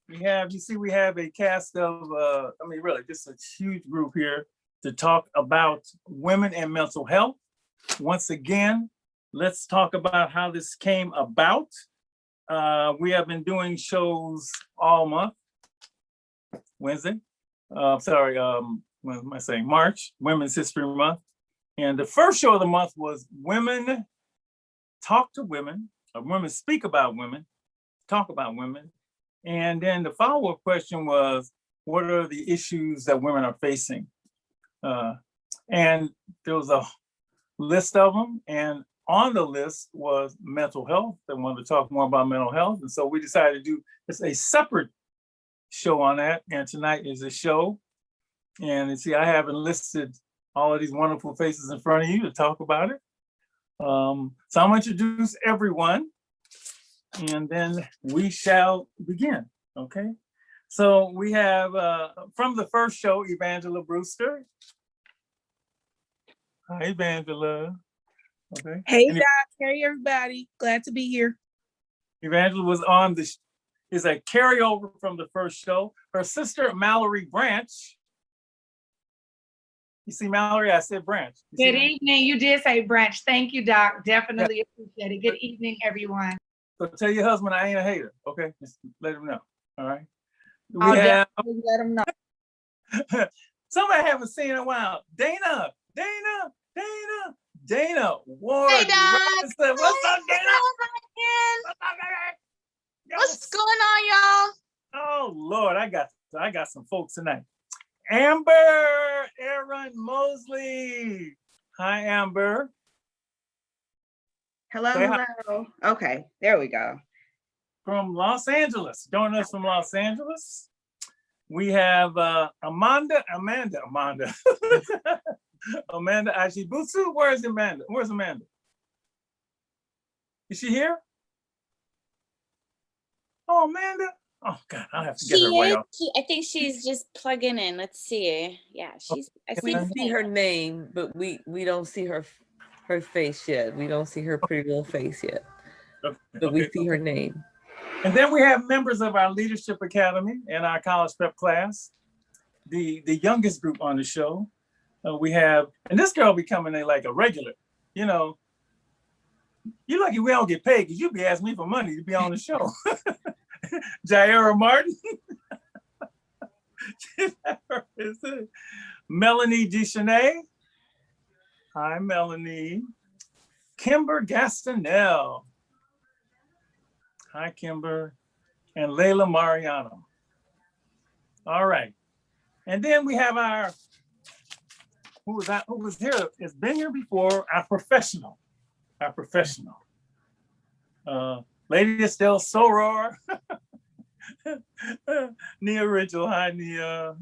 we have a cast of, really just a huge group here to talk about women and mental health. Once again, let's talk about how this came about. We have been doing shows all month. Wednesday, what am I saying? March, Women's History Month. And the first show of the month was Women Talk to Women, or Women Speak About Women, Talk About Women. And then the follow-up question was, what are the issues that women are facing? And there was a list of them. And on the list was mental health. They wanted to talk more about mental health. And so we decided to do a separate show on that. And tonight is a show. And you see, I have enlisted all of these wonderful faces in front of you to talk about it. So I'm going to introduce everyone, and then we shall begin, okay? So we have, from the first show, Evangela Brewster. Hi, Evangela. Okay. Hey, Doc. Hey, everybody. Glad to be here. Evangela was on is a carryover from the first show. Her sister, Malorie Branch. You see, Malorie, I said Branch. Good evening. You did say Branch. Thank you, Doc. Definitely appreciate it. Good evening, everyone. So tell your husband I ain't a hater, okay? Just let him know, all right? I'll definitely let him know. Somebody I haven't seen in a while. Dana Ward. Hey, Doc. What's up, Dana? What's going on, y'all? Oh, Lord, I got some folks tonight. Amber Aaron Mosley. Hi, Amber. Hello. Okay, there we go. From Los Angeles. Joining us from Los Angeles. We have Amanda. Amanda Ajisebutu. Where's Amanda? Is she here? Oh, Amanda. Oh God, I'll have to get her way off. I think she's just plugging in. Let's see. Yeah, We see her name, but we don't see her face yet. We don't see her pretty little face yet. But we see her name. And then we have members of our Leadership Academy and our college prep class, the youngest group on the show. We have, and this girl becoming a regular, you know. You lucky we don't get paid because you'd be asking me for money to be on the show. Jyairrah Martin. Melanie Gichane. Hi, Melanie. Kymber Gastinell. Hi, Kymber. And Leila Mariano. All right. And then we have our, who was here, has been here before, our professional. Lady Estelle Soror. Nia Ridgle. Hi, Nia.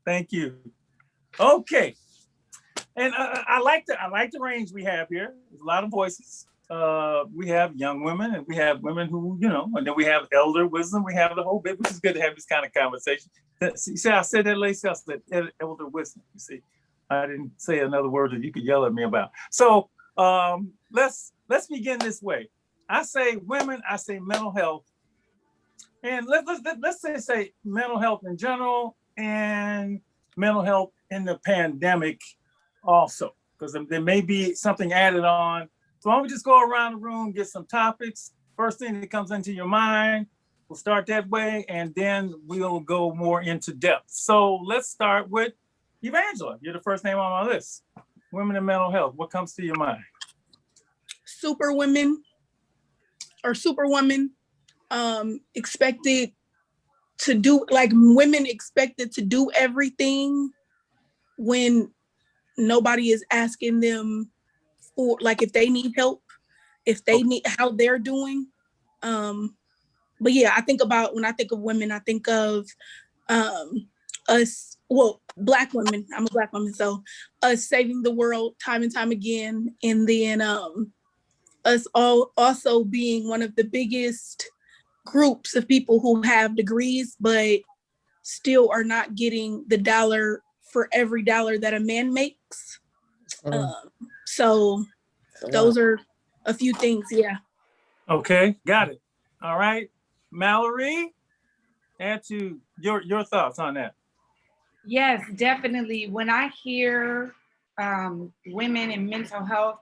Thank you. Okay. And I like the range we have here. There's a lot of voices. We have young women, and we have women who, and then we have elder wisdom. We have the whole bit, which is good to have this kind of conversation. See, I said that, Lacey. I said elder wisdom. You see, I didn't say another word that you could yell at me about. So let's begin this way. I say women. I say mental health, and let's say mental health in general and mental health in the pandemic also, because there may be something added on. So why don't we just go around the room, get some topics. First thing that comes into your mind, we'll start that way, and then we'll go more into depth. So let's start with Evangela. You're the first name on my list. Women and mental health. What comes to your mind? Superwomen or superwoman, expected to do, women expected to do everything when nobody is asking them for, if they need help, if they need, how they're doing. But yeah, when I think of women, I think of us, Black women. I'm a Black woman, so us saving the world time and time again. And then us all also being one of the biggest groups of people who have degrees, but still are not getting the dollar for every dollar that a man makes. So those are a few things, yeah. Okay, got it. All right, Malorie, add to your thoughts on that. Yes, definitely. When I hear women and mental health,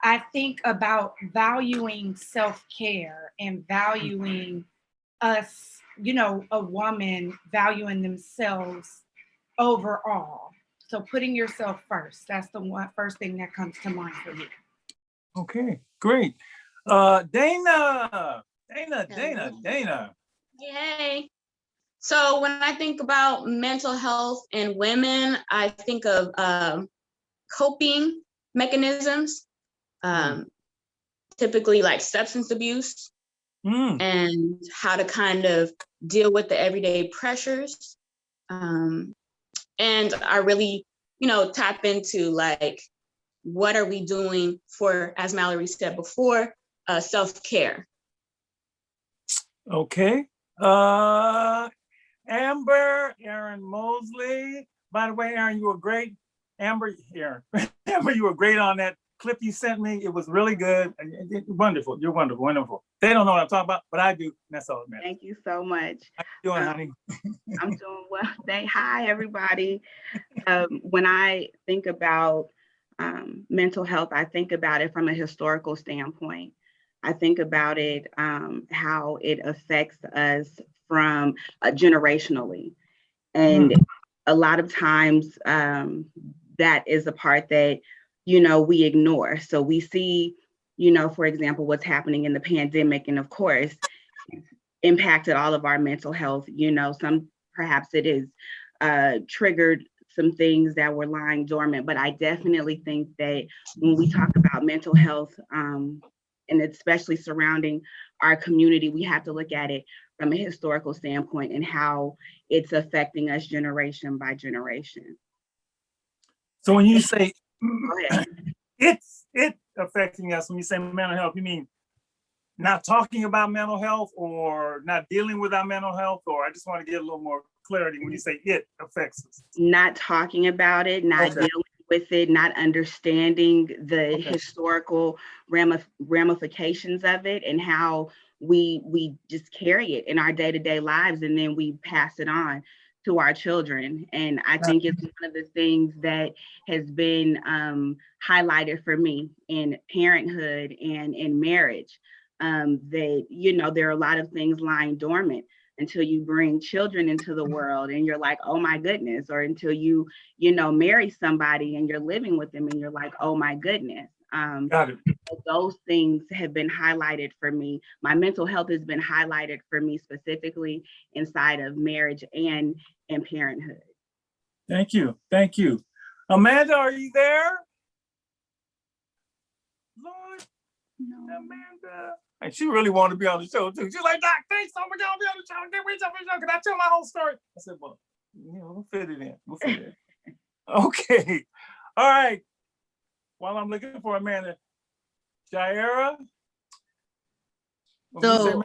I think about valuing self-care and valuing us, a woman valuing themselves overall. So putting yourself first, that's the first thing that comes to mind for me. Okay, great. Dana. Hey. So when I think about mental health and women, I think of coping mechanisms, typically like substance abuse, and how to kind of deal with the everyday pressures. And I really, tap into like, what are we doing for, as Malorie said before, self-care. Okay. Amber, Aaron Mosley. By the way, Aaron, you were great. Amber, you were great on that clip you sent me. It was really good. Wonderful. You're wonderful, wonderful. They don't know what I'm talking about, but I do. That's all that matters. Thank you so much. How you doing, honey? I'm doing well. Hi, everybody. When I think about mental health, I think about it from a historical standpoint. I think about it, how it affects us from generationally. And a lot of times that is a part that, we ignore. So we see, for example, what's happening in the pandemic. And of course, it's impacted all of our mental health. Perhaps it is triggered some things that were lying dormant. But I definitely think that when we talk about mental health, and especially surrounding our community, we have to look at it from a historical standpoint and how it's affecting us generation by generation. So when you say Go ahead. it's affecting us, when you say mental health, you mean not talking about mental health or not dealing with our mental health? Or I just want to get a little more clarity when you say it affects us. Not talking about it, not dealing with it, not understanding the historical ramifications of it, and how we just carry it in our day-to-day lives, and then we pass it on to our children. And I think it's one of the things that has been highlighted for me in parenthood and in marriage, that, there are a lot of things lying dormant until you bring children into the world and you're like, oh my goodness, or until you marry somebody and you're living with them and you're like, oh my goodness. Got it. Those things have been highlighted for me. My mental health has been highlighted for me specifically inside of marriage and parenthood. Thank you. Thank you. Amanda, are you there? Lord, No. Amanda. And she really wanted to be on the show too. She's like, Doc, thanks so much. I'll be on the show. Can't wait to be on the show. Can I tell my whole story? I said, well, we'll fit it in. We'll fit it in. Okay. All right. While I'm looking for Amanda, Jyairrah. So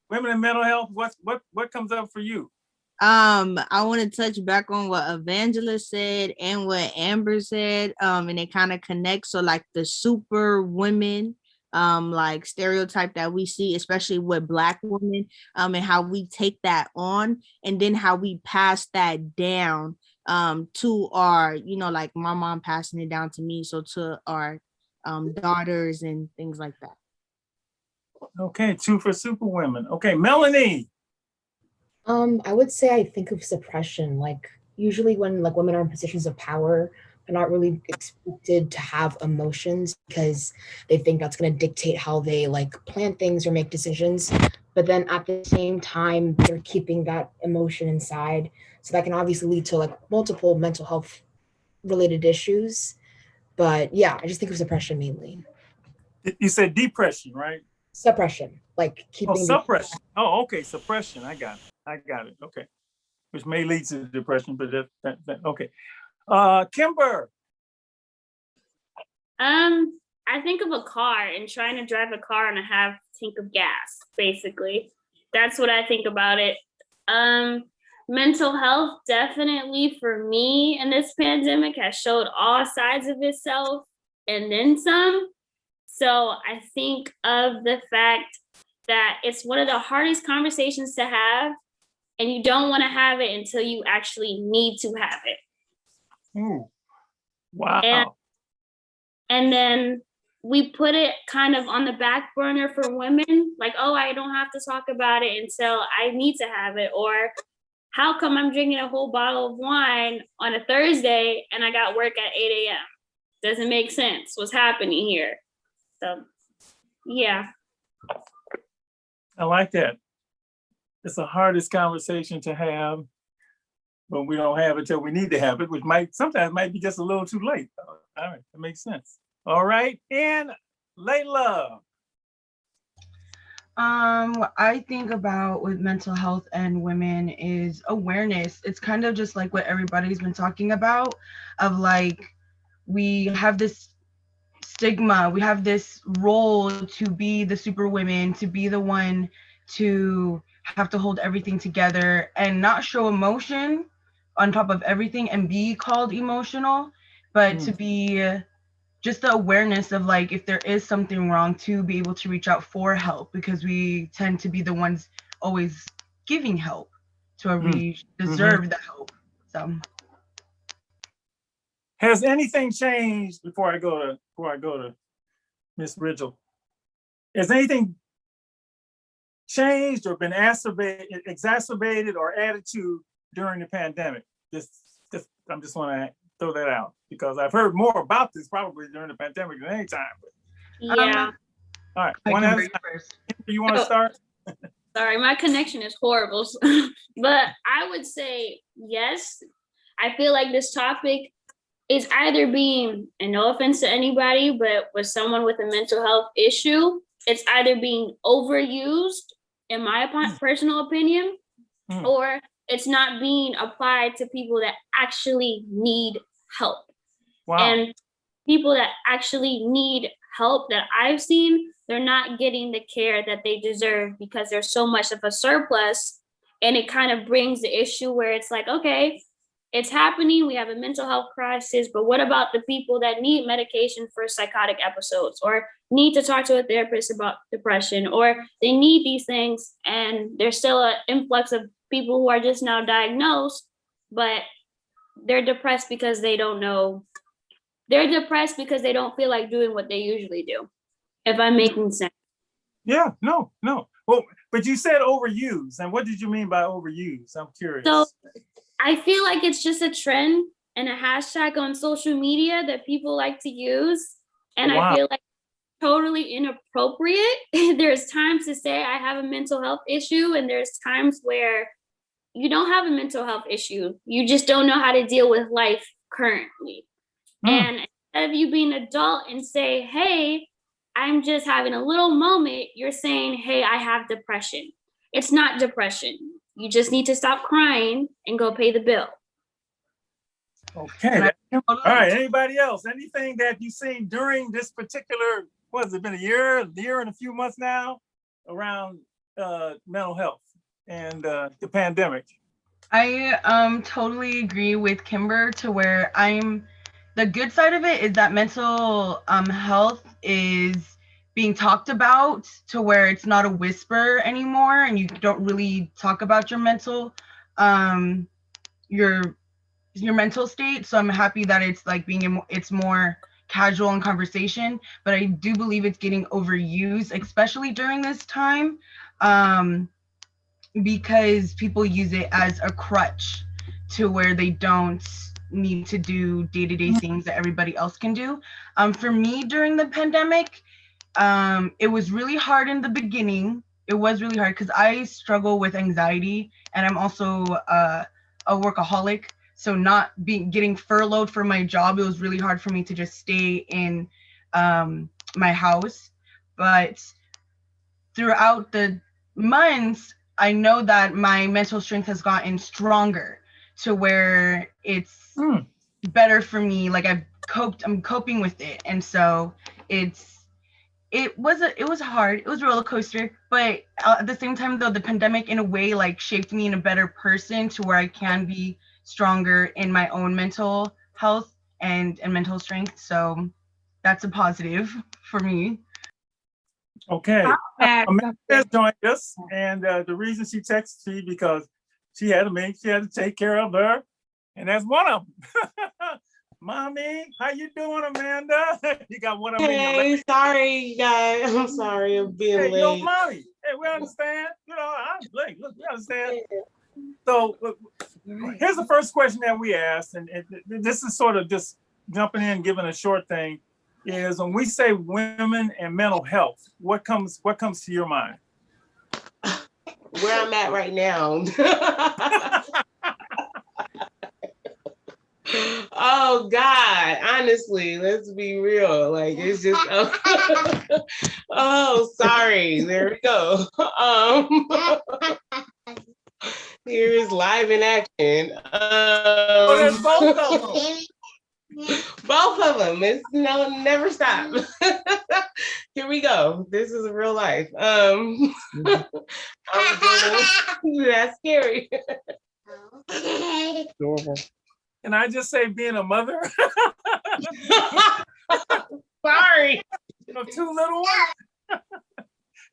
women and mental health, what comes up for you? I want to touch back on what Evangela said and what Amber said, and it kind of connects. So like the super women, like stereotype that we see, especially with Black women, and how we take that on, and then how we pass that down to our, like my mom passing it down to me, so to our daughters and things like that. Okay, 2 for super women. Okay, Melanie. I would say I think of suppression. Like usually when like women are in positions of power, they're not really expected to have emotions because they think that's going to dictate how they like plan things or make decisions. But then at the same time, they're keeping that emotion inside. So that can obviously lead to like multiple mental health related issues. But yeah, I just think of suppression mainly. You said depression, right? Suppression, like keeping. Oh, suppression. Oh, okay, suppression. I got it. Okay, which may lead to depression, but that okay. Kymber. I think of a car and trying to drive a car on a half tank of gas, basically. That's what I think about it. Mental health definitely for me in this pandemic has showed all sides of itself and then some. So I think of the fact that it's one of the hardest conversations to have and you don't want to have it until you actually need to have it. Ooh. Wow. And then we put it kind of on the back burner for women, like, oh, I don't have to talk about it until I need to have it. Or how come I'm drinking a whole bottle of wine on a Thursday and I got work at 8 a.m.? Doesn't make sense. What's happening here? So, yeah. I like that. It's the hardest conversation to have, but we don't have it till we need to have it, which sometimes might be just a little too late. All right, that makes sense. All right, and Leila. What I think about with mental health and women is awareness. It's kind of just like what everybody's been talking about, of like, we have this stigma, we have this role to be the super women, to be the one to have to hold everything together and not show emotion on top of everything and be called emotional, but to be just the awareness of like, if there is something wrong, to be able to reach out for help, because we tend to be the ones always giving help to where we deserve the help. So Has anything changed before I go to Miss Ridgle? Has anything changed or been exacerbated or added to during the pandemic? I'm just want to throw that out because I've heard more about this probably during the pandemic than any time. Yeah. All right, one at a time. You want to start? Sorry, my connection is horrible. But I would say yes. I feel like this topic is either being, and no offense to anybody, but with someone with a mental health issue, it's either being overused, in my personal opinion, or it's not being applied to people that actually need help. Wow. And people that actually need help that I've seen, they're not getting the care that they deserve because there's so much of a surplus. And it kind of brings the issue where it's like, okay, it's happening, we have a mental health crisis, but what about the people that need medication for psychotic episodes or need to talk to a therapist about depression, or they need these things and there's still an influx of people who are just now diagnosed, but they're depressed because they don't know. They're depressed because they don't feel like doing what they usually do, if I'm making sense. Yeah, no. Well, but you said overuse, and what did you mean by overuse? I'm curious. So I feel like it's just a trend and a hashtag on social media that people like to use. And I feel like totally inappropriate. There's times to say I have a mental health issue, and there's times where you don't have a mental health issue. You just don't know how to deal with life currently. And instead of you being an adult and say, hey, I'm just having a little moment, you're saying, hey, I have depression. It's not depression. You just need to stop crying and go pay the bill. Okay. All right. Anybody else? Anything that you've seen during this particular, what has it been, a year and a few months now, around mental health and the pandemic? I totally agree with Kymber, to where the good side of it is that mental health is being talked about, to where it's not a whisper anymore and you don't really talk about your mental your mental state. So I'm happy that it's like it's more casual in conversation, but I do believe it's getting overused, especially during this time, because people use it as a crutch to where they don't need to do day-to-day things that everybody else can do. For me during the pandemic, it was really hard in the beginning. It was really hard because I struggle with anxiety, and I'm also a workaholic. So not getting furloughed from my job, it was really hard for me to just stay in my house. But throughout the months, I know that my mental strength has gotten stronger, to where it's better for me. Like I'm coping with it. And so it was hard. It was a roller coaster, but at the same time though, the pandemic in a way like shaped me in a better person, to where I can be stronger in my own mental health and mental strength. So that's a positive for me. Okay. Amanda has joined us, and the reason she texted me because she had to take care of her. And that's one of them. Mommy, how you doing, Amanda? You got one of them in your Hey, sorry, you guys. I'm sorry, I'm being Hey, late. yo, mommy. Hey, we understand. You know, I'm late. Look, we understand. So here's the first question that we asked, and this is sort of just jumping in, giving a short thing, is when we say women and mental health, what comes to your mind? Where I'm at right now. Oh God, honestly, let's be real. Like it's just oh sorry, there we go. Here is live in action. There's both of them. Both of them. It's never stop. Here we go. This is real life. That's scary. Adorable. Can I just say being a mother? Sorry. Of two little ones?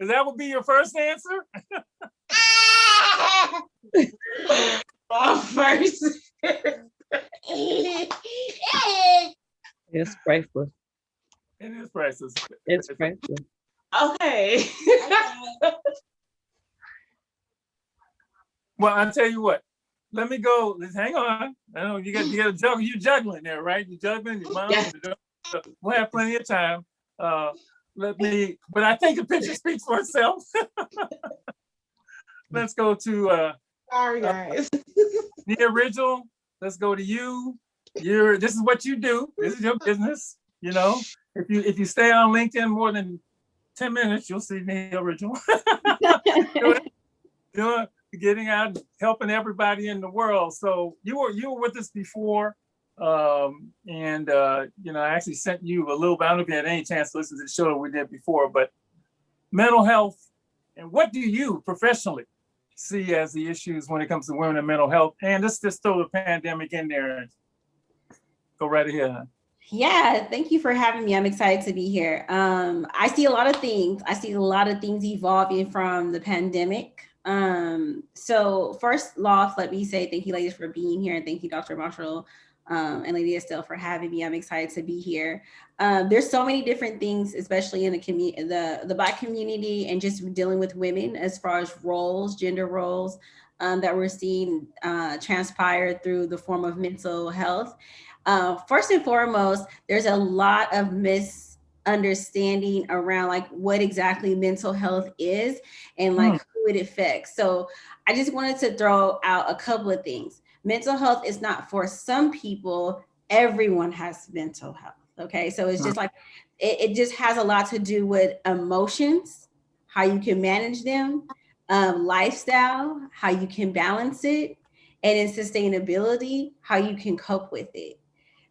Is that would be your first answer? First. It's priceless. It is priceless. It's priceless. Okay. Well, I'll tell you what. Let me go. Hang on. I know you got to juggle. You're juggling there, right? You're juggling. Your mom. Yeah. We'll have plenty of time. But I think the picture speaks for itself. Let's go to sorry, guys. the original. Let's go to you. This is what you do. This is your business. You know, if you stay on LinkedIn more than 10 minutes, you'll see the original. Doing getting out and helping everybody in the world. So you were with us before. And I actually sent you a little bit. I don't know if you had any chance to listen to the show that we did before, but mental health and what do you professionally see as the issues when it comes to women and mental health? And let's just throw the pandemic in there and go right ahead. Yeah, thank you for having me. I'm excited to be here. I see a lot of things. I see a lot of things evolving from the pandemic. So first off, let me say thank you, ladies, for being here, and thank you, Dr. Marshall and Lady Estelle, for having me. I'm excited to be here. There's so many different things, especially in the community, the Black community, and just dealing with women as far as roles, gender roles, that we're seeing transpire through the form of mental health. First and foremost, there's a lot of misunderstanding around like what exactly mental health is and like who it affects. So I just wanted to throw out a couple of things. Mental health is not for some people. Everyone has mental health. Okay. So it's just like, it just has a lot to do with emotions, how you can manage them, lifestyle, how you can balance it, and in sustainability, how you can cope with it.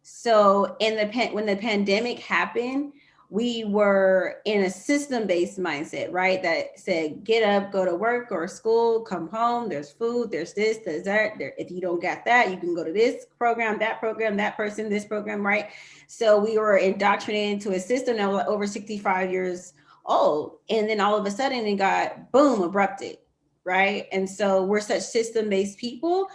So when the pandemic happened, we were in a system-based mindset, right? That said, get up, go to work or school, come home, there's food, there's this, there's that. If you don't get that, you can go to this program, that person, this program, right? So we were indoctrinated into a system that was over 65 years old. And then all of a sudden it got, boom, abrupted, right? And so we're such system-based people.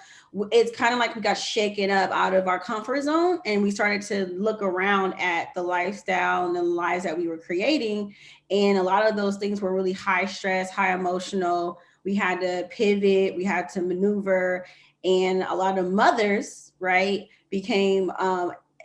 It's kind of like we got shaken up out of our comfort zone, and we started to look around at the lifestyle and the lives that we were creating. And a lot of those things were really high stress, high emotional. We had to pivot, we had to maneuver. And a lot of mothers, right, became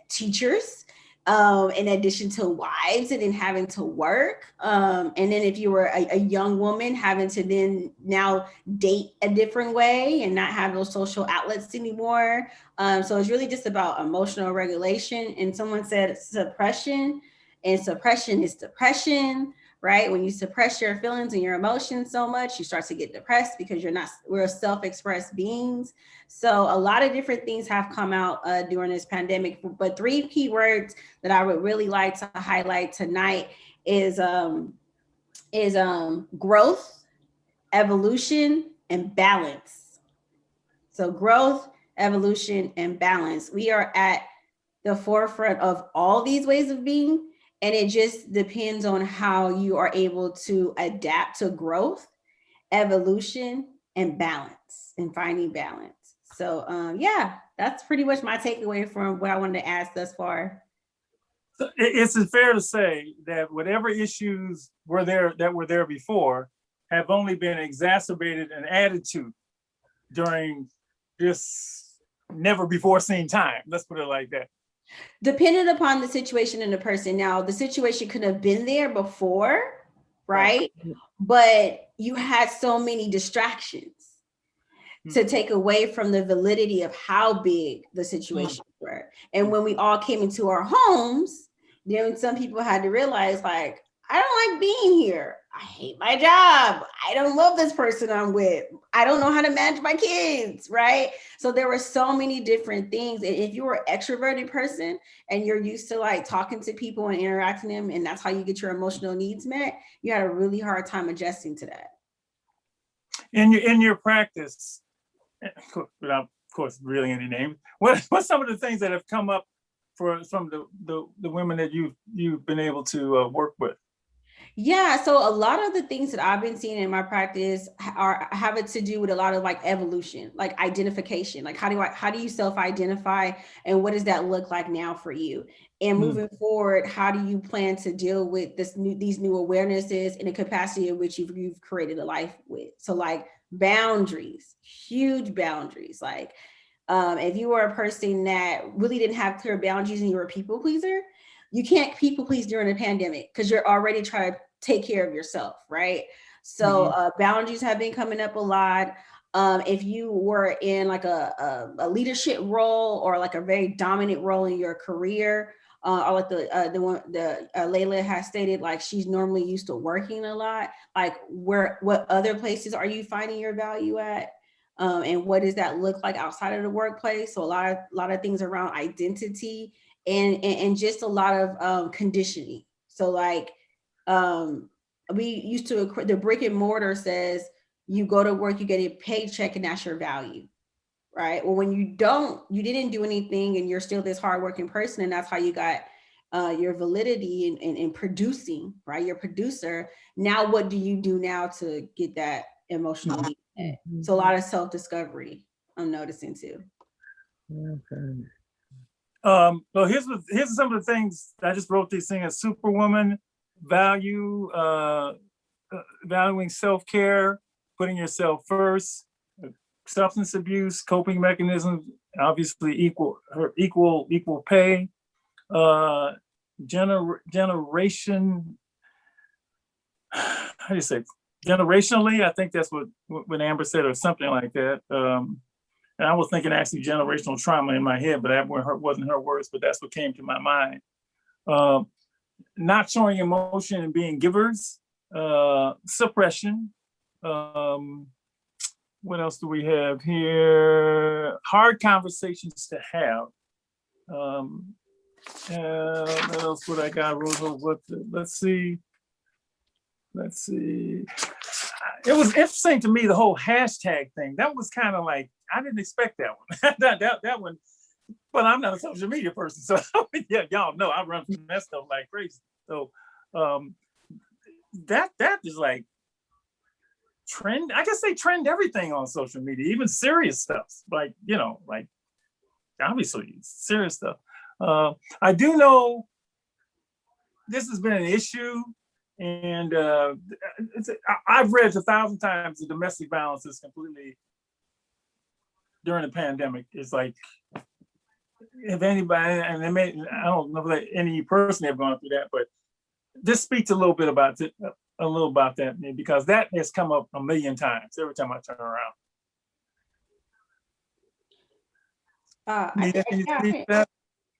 teachers, in addition to wives, and then having to work. And then if you were a young woman, having to then now date a different way and not have those social outlets anymore. So it's really just about emotional regulation. And someone said suppression, and suppression is depression, right? When you suppress your feelings and your emotions so much, you start to get depressed because we're self-expressed beings. So a lot of different things have come out during this pandemic, but 3 key words that I would really like to highlight tonight is growth, evolution, and balance. So growth, evolution, and balance. We are at the forefront of all these ways of being, and it just depends on how you are able to adapt to growth, evolution, and balance and finding balance. So yeah, that's pretty much my takeaway from what I wanted to ask thus far. It's fair to say that whatever issues were there before have only been exacerbated and added to during this never before seen time. Let's put it like that. Depending upon the situation and the person. Now, the situation could have been there before, right? But you had so many distractions to take away from the validity of how big the situations were. And when we all came into our homes, then some people had to realize, like, I don't like being here. I hate my job. I don't love this person I'm with. I don't know how to manage my kids, right? So there were so many different things. And if you were an extroverted person and you're used to like talking to people and interacting with them, and that's how you get your emotional needs met, you had a really hard time adjusting to that. In your practice, without of course revealing any names, what's some of the things that have come up for some of the women that you've been able to work with? Yeah, so a lot of the things that I've been seeing in my practice have it to do with a lot of like evolution, like identification. Like how do you self-identify, and what does that look like now for you? And moving forward, how do you plan to deal with these new awarenesses in the capacity in which you've created a life with? So like boundaries, huge boundaries. Like if you were a person that really didn't have clear boundaries and you were a people pleaser, you can't people please during a pandemic because you're already trying to take care of yourself, right? So boundaries have been coming up a lot. If you were in like a leadership role or like a very dominant role in your career, or like Leila has stated, like she's normally used to working a lot. Like what other places are you finding your value at? And what does that look like outside of the workplace? So a lot of things around identity and just a lot of conditioning. So like we used to, the brick and mortar says you go to work, you get a paycheck, and that's your value, right? Well, when you didn't do anything and you're still this hardworking person, and that's how you got your validity in producing, right? You're a producer. Now, what do you do now to get that emotional need? So a lot of self-discovery I'm noticing too. Okay. Well, here's some of the things I just wrote these things as Superwoman, valuing self-care, putting yourself first, substance abuse, coping mechanisms, obviously equal pay, generation, how do you say, generationally, I think that's what Amber said, or something like that. And I was thinking actually generational trauma in my head, but that wasn't her words, but that's what came to my mind. Not showing emotion and being givers, suppression. What else do we have here? Hard conversations to have. What else would I got? Let's see. It was interesting to me, the whole hashtag thing. That was kind of like, I didn't expect that one. that one, but I'm not a social media person. So yeah, y'all know I run from that stuff like crazy. So that is like trend. I guess they trend everything on social media, even serious stuff. Like, like obviously serious stuff. I do know this has been an issue. And I've read 1,000 times the domestic violence is completely during the pandemic. It's like, if anybody, and I don't know that any person have gone through that, but this speaks a little bit about it, about that, because that has come up a million times every time I turn around.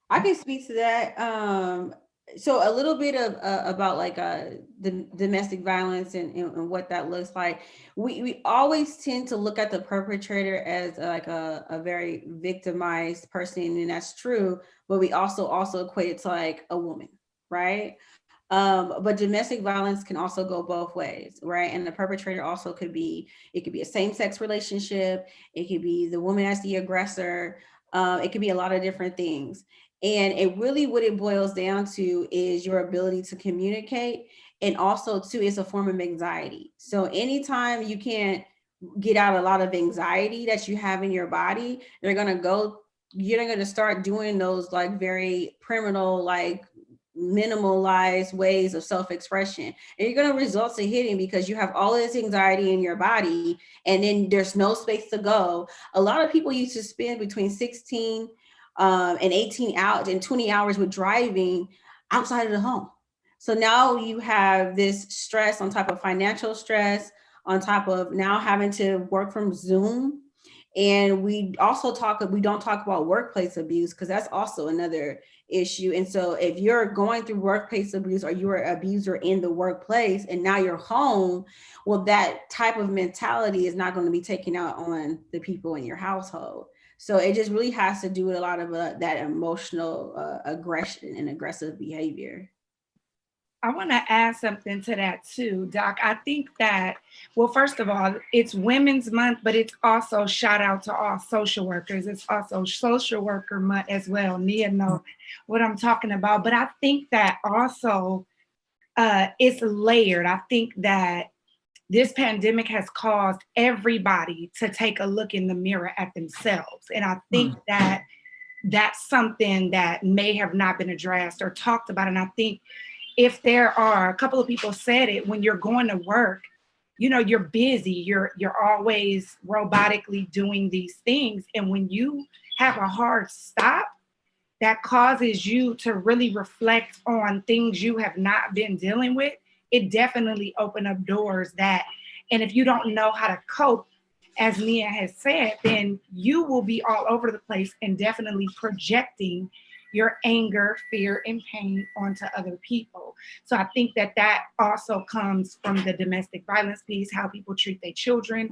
I can speak to that. So a little bit of about like the domestic violence and what that looks like. We always tend to look at the perpetrator as like a very victimized person, and that's true. But we also equate it to like a woman, right? But domestic violence can also go both ways, right? And the perpetrator also could be a same-sex relationship. It could be the woman as the aggressor. It could be a lot of different things. And it really, what it boils down to is your ability to communicate. And also too, it's a form of anxiety. So anytime you can't get out a lot of anxiety that you have in your body, you're going to start doing those like very criminal, like minimalized ways of self-expression, and you're going to result to hitting because you have all this anxiety in your body and then there's no space to go. A lot of people used to spend between 16 and 18 out and 20 hours with driving outside of the home. So now you have this stress on top of financial stress, on top of now having to work from Zoom. And we don't talk about workplace abuse because that's also another issue. And so if you're going through workplace abuse or you're an abuser in the workplace and now you're home, well, that type of mentality is not going to be taken out on the people in your household. So it just really has to do with a lot of that emotional aggression and aggressive behavior. I want to add something to that too, Doc. I think that, well, first of all, it's Women's Month, but it's also shout out to all social workers. It's also Social Worker Month as well. Nia know what I'm talking about. But I think that also it's layered. I think that this pandemic has caused everybody to take a look in the mirror at themselves. And I think that that's something that may have not been addressed or talked about. And I think if there are, a couple of people said it, when you're going to work, you know, you're busy, you're always robotically doing these things. And when you have a hard stop, that causes you to really reflect on things you have not been dealing with. It definitely opened up doors that, and if you don't know how to cope, as Nia has said, then you will be all over the place and definitely projecting your anger, fear, and pain onto other people. So I think that that also comes from the domestic violence piece, how people treat their children,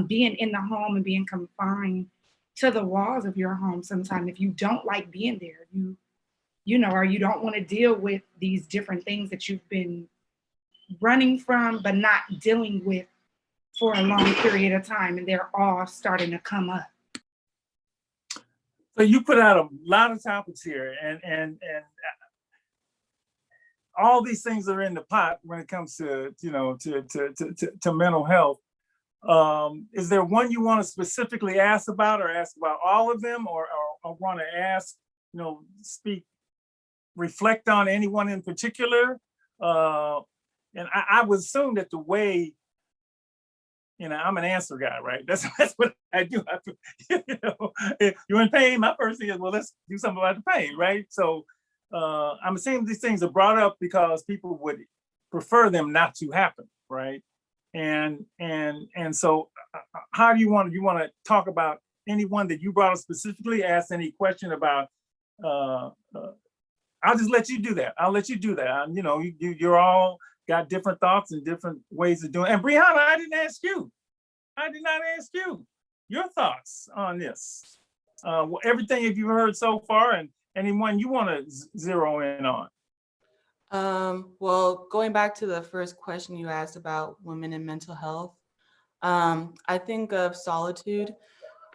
being in the home and being confined to the walls of your home. Sometimes if you don't like being there, you know, or you don't want to deal with these different things that you've been running from, but not dealing with for a long period of time, and they're all starting to come up. So you put out a lot of topics here, and all these things are in the pot when it comes to, you know, to mental health. Is there one you want to specifically ask about, or ask about all of them, or want to ask, you know, reflect on anyone in particular? And I would assume that the way, you know, I'm an answer guy, right? That's what I do. You know, if you're in pain, my first thing is, well, let's do something about the pain, right? So I'm assuming these things are brought up because people would prefer them not to happen, right? And so how do you want to talk about anyone that you brought up specifically, ask any question about? I'll just let you do that. I'll let you do that. You know, you're all got different thoughts and different ways of doing it. And Brianna, I did not ask you your thoughts on this. Everything you've heard so far, and anyone you want to zero in on. Well, going back to the first question you asked about women and mental health, I think of solitude.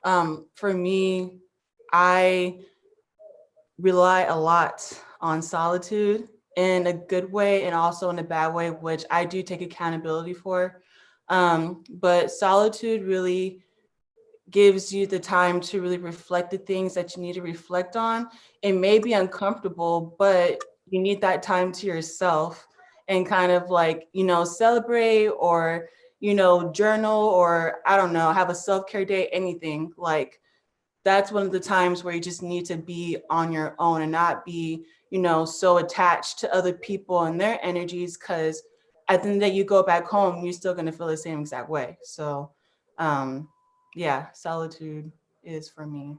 For me, I rely a lot on solitude in a good way and also in a bad way, which I do take accountability for. But solitude really gives you the time to really reflect the things that you need to reflect on. It may be uncomfortable, but you need that time to yourself and kind of like, you know, celebrate or, you know, journal, or I don't know, have a self-care day, anything. Like, that's one of the times where you just need to be on your own and not be, you know, so attached to other people and their energies, because at the end that you go back home, you're still going to feel the same exact way. So yeah, solitude is for me.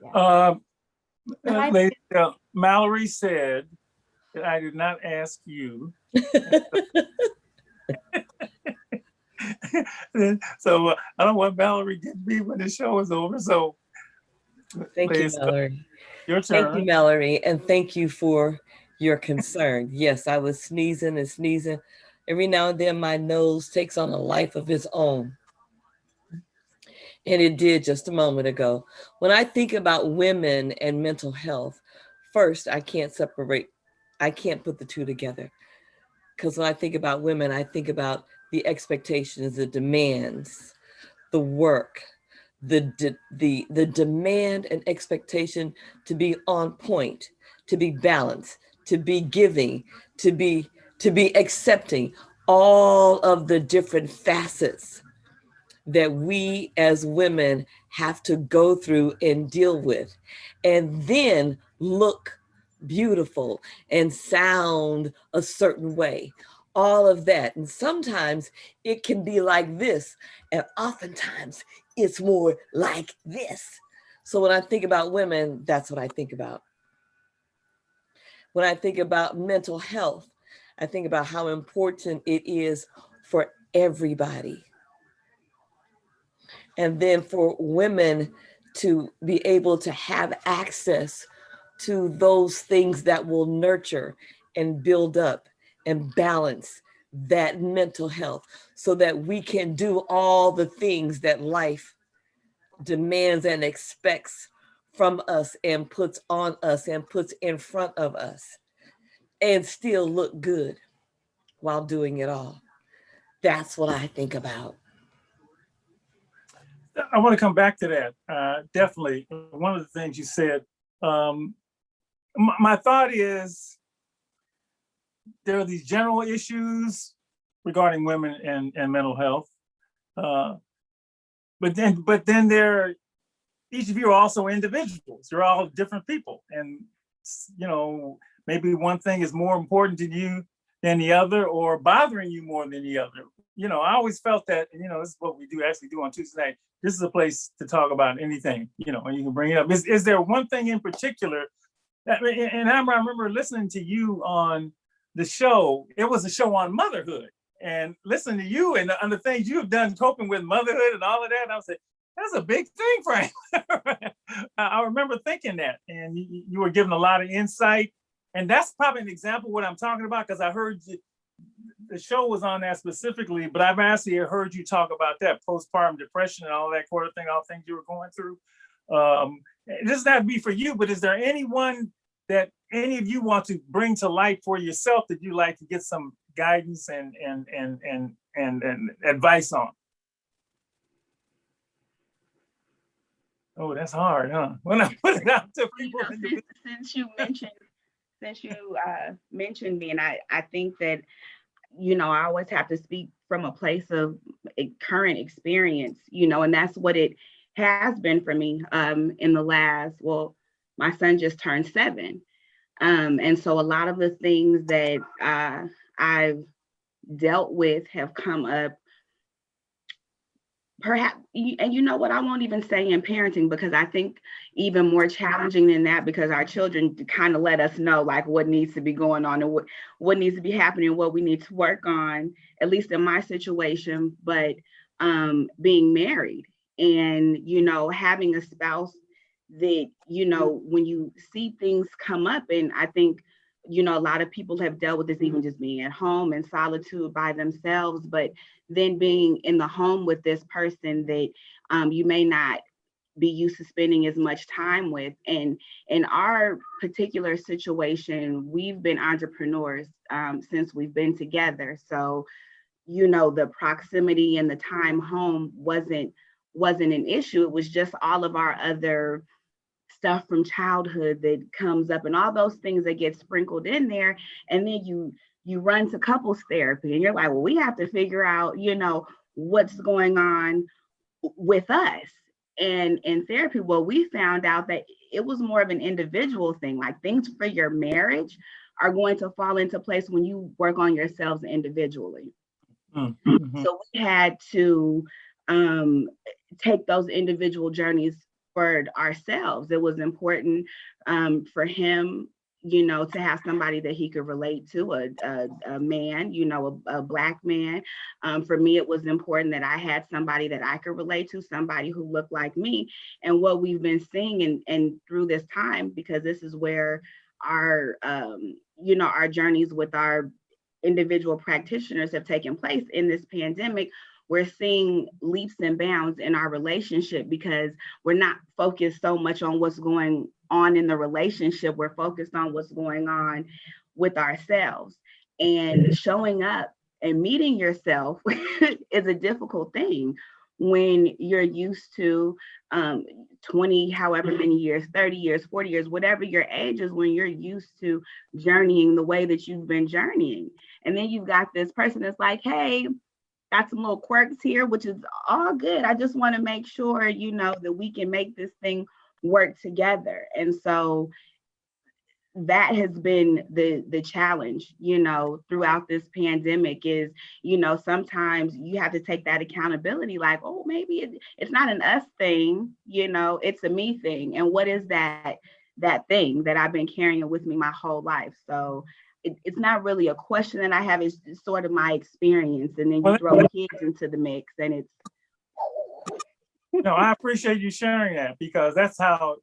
Yeah. Malorie said that I did not ask you. So I don't want Malorie to me when the show is over. So thank you, Malorie. Your turn. Thank you, Malorie, and thank you for your concern. Yes, I was sneezing and sneezing. Every now and then my nose takes on a life of its own. And it did just a moment ago. When I think about women and mental health, first, I can't put the two together. Because when I think about women, I think about the expectations, the demands, the work, the demand and expectation to be on point, to be balanced, to be giving, to be accepting, all of the different facets that we as women have to go through and deal with, and then look beautiful and sound a certain way, all of that. And sometimes it can be like this, and oftentimes it's more like this. So when I think about women, that's what I think about. When I think about mental health, I think about how important it is for everybody. And then for women to be able to have access to those things that will nurture and build up and balance that mental health, so that we can do all the things that life demands and expects from us and puts on us and puts in front of us, and still look good while doing it all. That's what I think about. I want to come back to that. Definitely. One of the things you said, my thought is there are these general issues regarding women and mental health. But then there, each of you are also individuals. You're all different people. And, you know, maybe one thing is more important to you than the other, or bothering you more than the other. You know, I always felt that, you know, this is what we actually do on Tuesday night. This is a place to talk about anything, you know, and you can bring it up. Is there one thing in particular that, and I remember listening to you on the show, it was a show on motherhood, and listening to you and the things you've done coping with motherhood and all of that, and I was like, that's a big thing, Frank. I remember thinking that, and you were giving a lot of insight. And that's probably an example of what I'm talking about, because I heard the show was on that specifically, but I've actually heard you talk about that postpartum depression and all that sort of thing, all things you were going through. It doesn't have to be for you, but is there anyone that any of you want to bring to light for yourself that you like to get some guidance and advice on? Oh, that's hard, huh? When I put it out to people. Since you mentioned me, and I think that, you know, I always have to speak from a place of current experience, you know, and that's what it has been for me in the last, well, my son just turned 7. And so a lot of the things that I've dealt with have come up, perhaps, and you know what, I won't even say in parenting, because I think even more challenging than that, because our children kind of let us know like what needs to be going on and what needs to be happening, what we need to work on, at least in my situation. But being married and, you know, having a spouse that, you know, when you see things come up, and I think, you know, a lot of people have dealt with this, even just being at home in solitude by themselves, but then being in the home with this person that you may not be used to spending as much time with. And in our particular situation, we've been entrepreneurs since we've been together. So, you know, the proximity and the time home wasn't an issue. It was just all of our other stuff from childhood that comes up, and all those things that get sprinkled in there. And then you run to couples therapy, and you're like, well, we have to figure out, you know, what's going on with us. And in therapy, well, we found out that it was more of an individual thing. Like, things for your marriage are going to fall into place when you work on yourselves individually. Mm-hmm. So we had to take those individual journeys for ourselves. It was important for him, you know, to have somebody that he could relate to, a man, you know, a Black man. For me, it was important that I had somebody that I could relate to, somebody who looked like me. And what we've been seeing and through this time, because this is where our, you know, our journeys with our individual practitioners have taken place in this pandemic, we're seeing leaps and bounds in our relationship, because we're not focused so much on what's going on in the relationship. We're focused on what's going on with ourselves, and showing up And meeting yourself is a difficult thing when you're used to 20, however many years, 30 years, 40 years, whatever your age is, when you're used to journeying the way that you've been journeying. And then you've got this person that's like, hey, got some little quirks here, which is all good. I just want to make sure, you know, that we can make this thing work together. And so that has been the challenge, you know, throughout this pandemic is, you know, sometimes you have to take that accountability, like, oh, maybe it's not an us thing, you know, it's a me thing. And what is that thing that I've been carrying with me my whole life? So it's not really a question that I have, it's sort of my experience. And then you throw kids into the mix and it's. No, I appreciate you sharing that, because that's how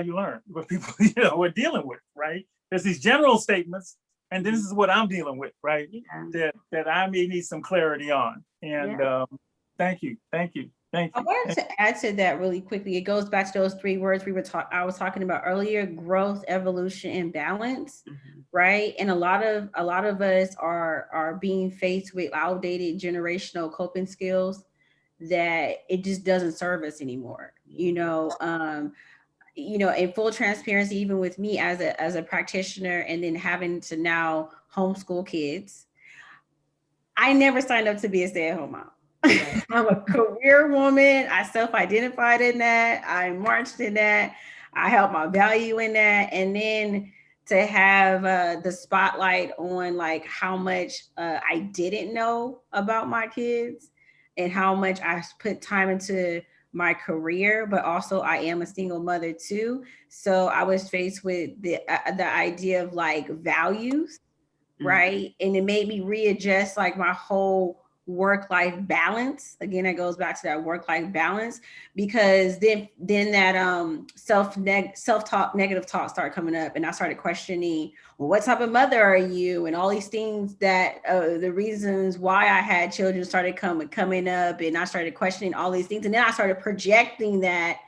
you learn what people, you know, are dealing with, right? There's these general statements, and this is what I'm dealing with, right? Yeah. That I may need some clarity on. And thank you. I wanted to add to that really quickly. It goes back to those three words I was talking about earlier: growth, evolution, and balance, right? And a lot of us are being faced with outdated generational coping skills that it just doesn't serve us anymore. You know, in full transparency, even with me as a practitioner, and then having to now homeschool kids, I never signed up to be a stay-at-home mom. I'm a career woman. I self-identified in that. I marched in that. I held my value in that. And then to have the spotlight on like how much I didn't know about my kids and how much I put time into my career, but also I am a single mother too. So I was faced with the idea of like values, right? And it made me readjust like my whole work-life balance. Again, it goes back to that work-life balance, because then that self-talk, negative talk started coming up, and I started questioning, well, what type of mother are you? And all these things that the reasons why I had children started coming up, and I started questioning all these things, and then I started projecting that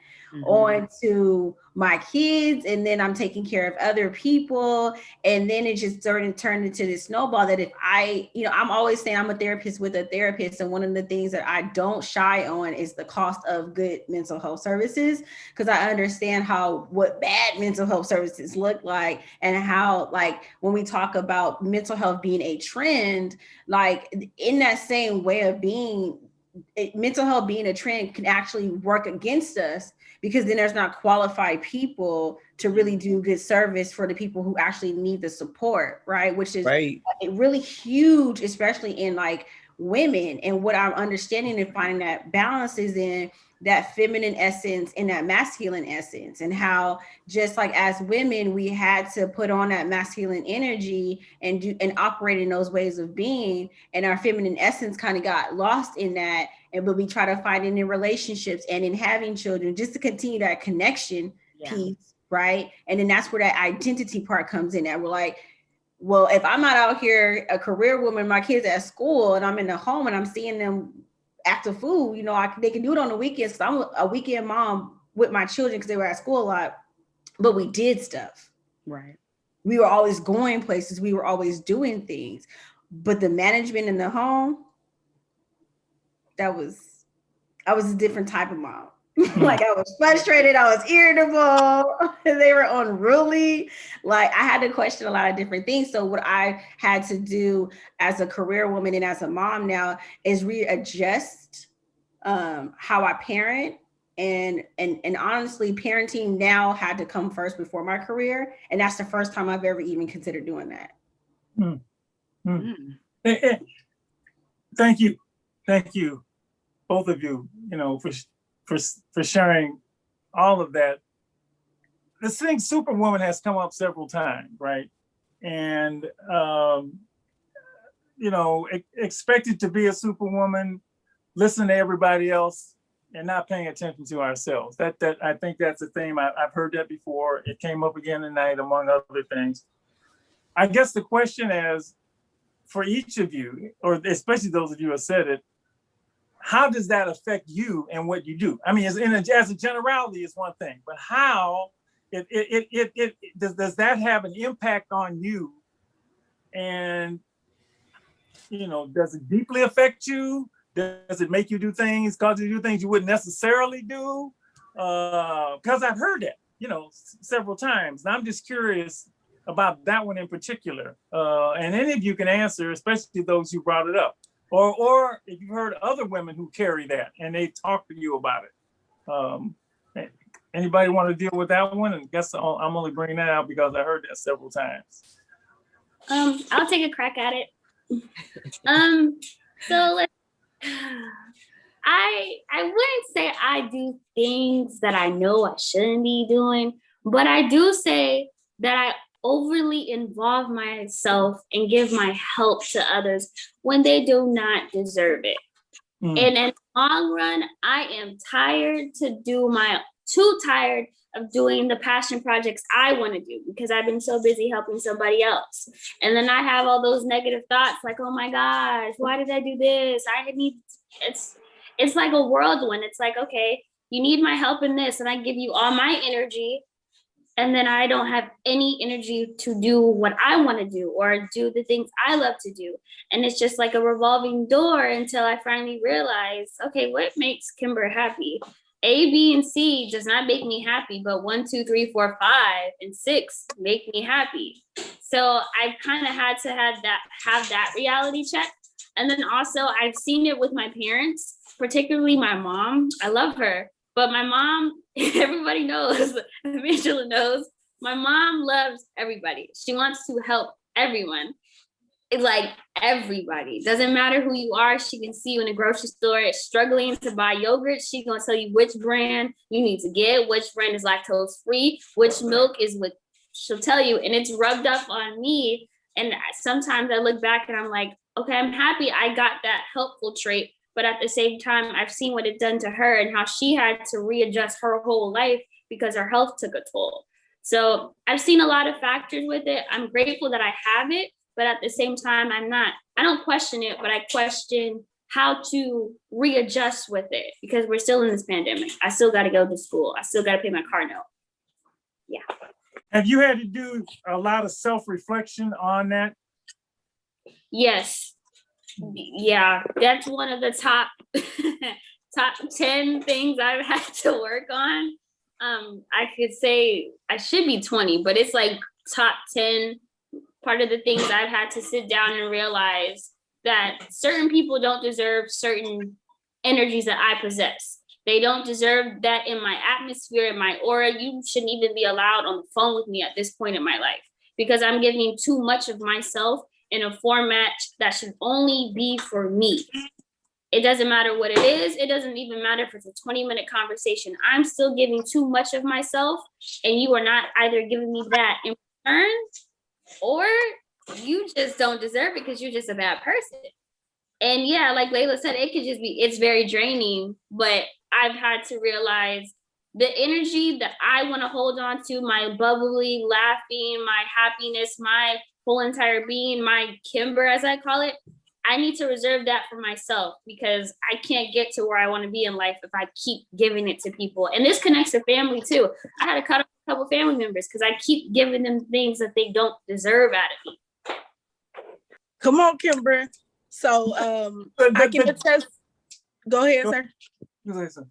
onto my kids, and then I'm taking care of other people, and then it just turned into this snowball that if I'm always saying I'm a therapist with a therapist, and one of the things that I don't shy on is the cost of good mental health services, because I understand what bad mental health services look like, and how, like, when we talk about mental health being a trend, like in that same way of being, mental health being a trend can actually work against us, because then there's not qualified people to really do good service for the people who actually need the support, right? Which is really huge, especially in like women. And what I'm understanding and finding that balance is in that feminine essence and that masculine essence, and how just like as women, we had to put on that masculine energy and operate in those ways of being, and our feminine essence kind of got lost in that. But we try to find it in relationships and in having children, just to continue that connection piece, right? And then that's where that identity part comes in, that we're like, well, if I'm not out here a career woman, my kids at school, and I'm in the home and I'm seeing them act a fool, they can do it on the weekends, because I'm a weekend mom with my children because they were at school a lot, but we did stuff. Right. We were always going places. We were always doing things, but the management in the home, I was a different type of mom. Like, I was frustrated, I was irritable, they were unruly. Like, I had to question a lot of different things. So what I had to do as a career woman and as a mom now is readjust how I parent. And honestly, parenting now had to come first before my career. And that's the first time I've ever even considered doing that. Thank you, both of you, for sharing all of that. This thing Superwoman has come up several times, right? And expected to be a superwoman, listen to everybody else, and not paying attention to ourselves. That I think that's a theme. I've heard that before. It came up again tonight, among other things. I guess the question is, for each of you, or especially those of you who have said it, how does that affect you and what you do? I mean, as a generality is one thing, but how does that have an impact on you? And does it deeply affect you? Does it make you do things, cause you to do things you wouldn't necessarily do? Because I've heard that, several times. And I'm just curious about that one in particular. And any of you can answer, especially those who brought it up. Or if you've heard other women who carry that and they talk to you about it. Anybody want to deal with that one? And guess I'm only bringing that out because I heard that several times. I'll take a crack at it. So I wouldn't say I do things that I know I shouldn't be doing, but I do say that I overly involve myself and give my help to others when they do not deserve it. And in the long run, I am too tired of doing the passion projects I want to do because I've been so busy helping somebody else. And then I have all those negative thoughts like, oh my gosh, why did I do this? It's like a whirlwind. It's like, okay, you need my help in this, and I give you all my energy, and then I don't have any energy to do what I want to do or do the things I love to do. And it's just like a revolving door until I finally realize, okay, what makes Kymber happy? A, B, and C does not make me happy, but 1, 2, 3, 4, 5, and 6 make me happy. So I've kind of had to have that reality check. And then also I've seen it with my parents, particularly my mom. I love her, but my mom, everybody knows, Evangela knows, my mom loves everybody. She wants to help everyone. Like everybody, doesn't matter who you are. She can see you in a grocery store struggling to buy yogurt. She's gonna tell you which brand you need to get, which brand is lactose free, which milk is with. She'll tell you, and it's rubbed off on me. And sometimes I look back and I'm like, okay, I'm happy I got that helpful trait, but at the same time, I've seen what it done to her and how she had to readjust her whole life because her health took a toll. So I've seen a lot of factors with it. I'm grateful that I have it. But at the same time, I don't question it, but I question how to readjust with it because we're still in this pandemic. I still got to go to school. I still got to pay my car note. Yeah. Have you had to do a lot of self-reflection on that? Yes. Yeah, that's one of the top 10 things I've had to work on. I could say I should be 20, but it's like top 10. Part of the things I've had to sit down and realize that certain people don't deserve certain energies that I possess. They don't deserve that in my atmosphere, in my aura. You shouldn't even be allowed on the phone with me at this point in my life because I'm giving too much of myself in a format that should only be for me. It doesn't matter what it is. It doesn't even matter if it's a 20-minute conversation. I'm still giving too much of myself, and you are not either giving me that in return, or you just don't deserve it because you're just a bad person. And yeah, like Leila said, it's very draining, but I've had to realize the energy that I want to hold on to, my bubbly, laughing, my happiness, my whole entire being, my Kymber, as I call it, I need to reserve that for myself because I can't get to where I want to be in life if I keep giving it to people. And this connects to family too. I had to cut off a couple family members because I keep giving them things that they don't deserve out of me. Come on, Kymber. So I can attest. Go ahead, sir.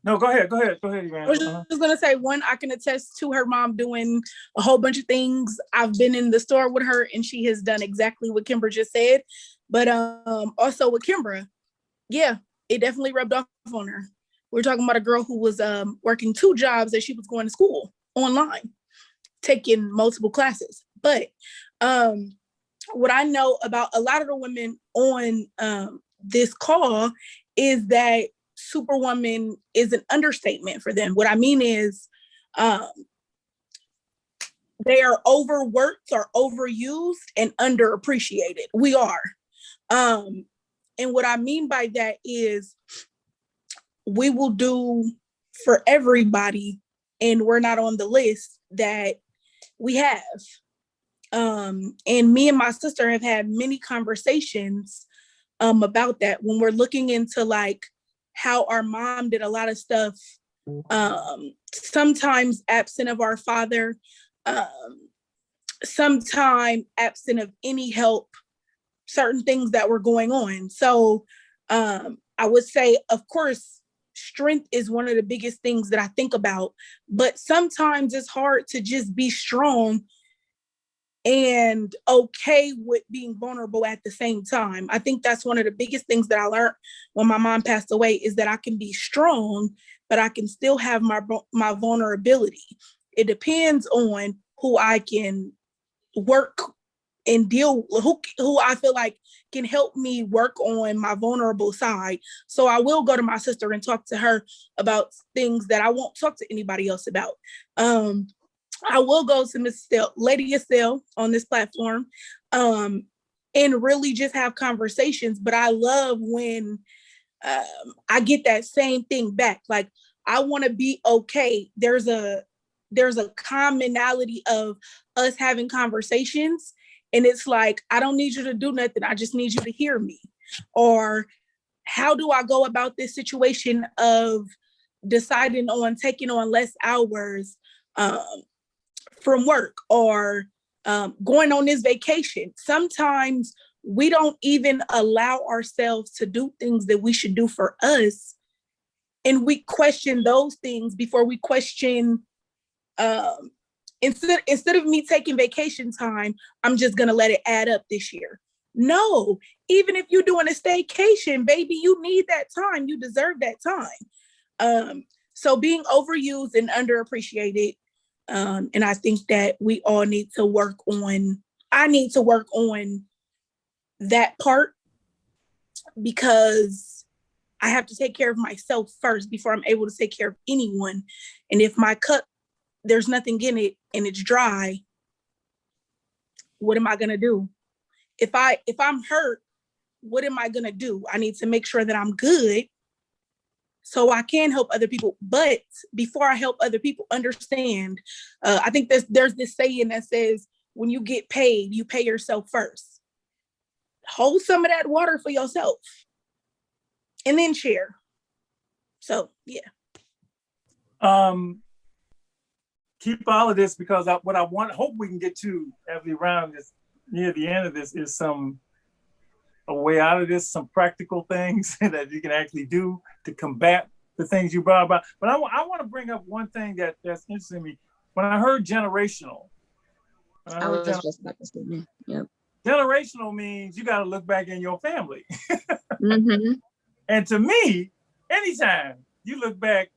No, go ahead, Evangela. I was just gonna say, one, I can attest to her mom doing a whole bunch of things. I've been in the store with her and she has done exactly what Kymber just said. But also with Kymber, yeah, it definitely rubbed off on her. We're talking about a girl who was working 2 jobs as she was going to school online, taking multiple classes. But what I know about a lot of the women on this call is that Superwoman is an understatement for them. What I mean is they are overworked or overused and underappreciated. We are. And what I mean by that is we will do for everybody and we're not on the list that we have. And me and my sister have had many conversations about that when we're looking into like how our mom did a lot of stuff, sometimes absent of our father, sometimes absent of any help certain things that were going on. So I would say, of course, strength is one of the biggest things that I think about, but sometimes it's hard to just be strong and okay with being vulnerable at the same time. I think that's one of the biggest things that I learned when my mom passed away, is that I can be strong, but I can still have my vulnerability. It depends on who I can work and deal, who I feel like can help me work on my vulnerable side. So I will go to my sister and talk to her about things that I won't talk to anybody else about. I will go to Miss Lady Estelle on this platform, and really just have conversations. But I love when I get that same thing back. Like, I want to be okay. There's a commonality of us having conversations, and it's like, I don't need you to do nothing. I just need you to hear me. Or how do I go about this situation of deciding on taking on less hours from work, or going on this vacation? Sometimes we don't even allow ourselves to do things that we should do for us. And we question those things before we question, instead of me taking vacation time, I'm just going to let it add up this year. No, even if you're doing a staycation, baby, you need that time. You deserve that time. So being overused and underappreciated. And I think that we all need to work on, I need to work on that part, because I have to take care of myself first before I'm able to take care of anyone. And if my cup, there's nothing in it and it's dry, what am I gonna do? If I'm hurt, what am I gonna do? I need to make sure that I'm good so I can help other people. But before I help other people, understand, I think there's this saying that says, when you get paid, you pay yourself first. Hold some of that water for yourself and then share. So, yeah. Keep all of this, because what I hope we can get to as we round this near the end of this is a way out of this, some practical things that you can actually do to combat the things you brought about. But I want to bring up one thing that's interesting to me. When I heard generational, Yep. Generational means you got to look back in your family. Mm-hmm. And to me, anytime you look back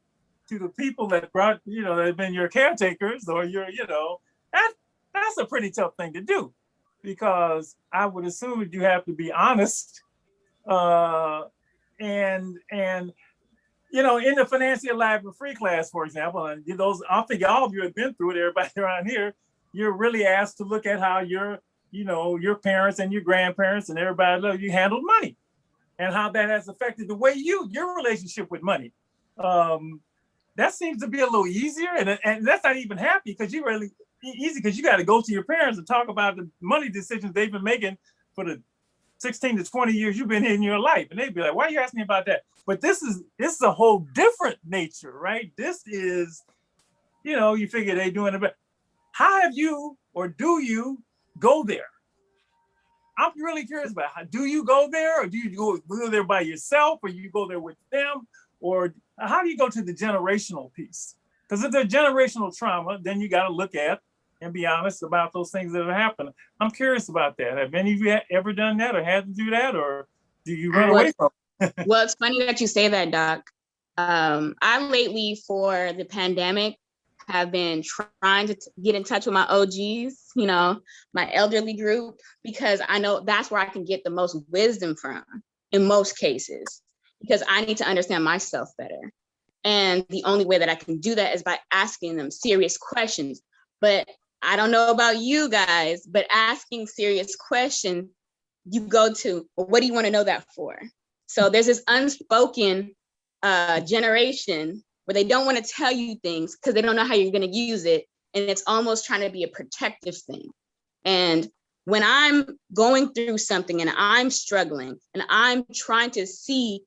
to the people that brought, that have been your caretakers, or that's a pretty tough thing to do, because I would assume that you have to be honest. And in the Financial Life and Free class, for example, and I think all of you have been through it, everybody around here, you're really asked to look at how your parents and your grandparents and everybody you handled money, and how that has affected the way your relationship with money. That seems to be a little easier, and that's not even happy, because because you got to go to your parents and talk about the money decisions they've been making for the 16 to 20 years you've been in your life, and they'd be like, "Why are you asking me about that?" But this is a whole different nature, right? This is, you figure they're doing it, but how have you, or do you go there? I'm really curious about do you go there, or do you go there by yourself, or you go there with them, or how do you go to the generational piece? Because if there's generational trauma, then you got to look at and be honest about those things that have happened. I'm curious about that. Have any of you ever done that, or had to do that, or do you run away from it? Well, it's funny that you say that, Doc. I lately, for the pandemic, have been trying to get in touch with my OGs, my elderly group, because I know that's where I can get the most wisdom from in most cases, because I need to understand myself better. And the only way that I can do that is by asking them serious questions. But I don't know about you guys, but asking serious questions, you go to, well, what do you want to know that for? So there's this unspoken generation where they don't want to tell you things because they don't know how you're going to use it. And it's almost trying to be a protective thing. And when I'm going through something and I'm struggling and I'm trying to see,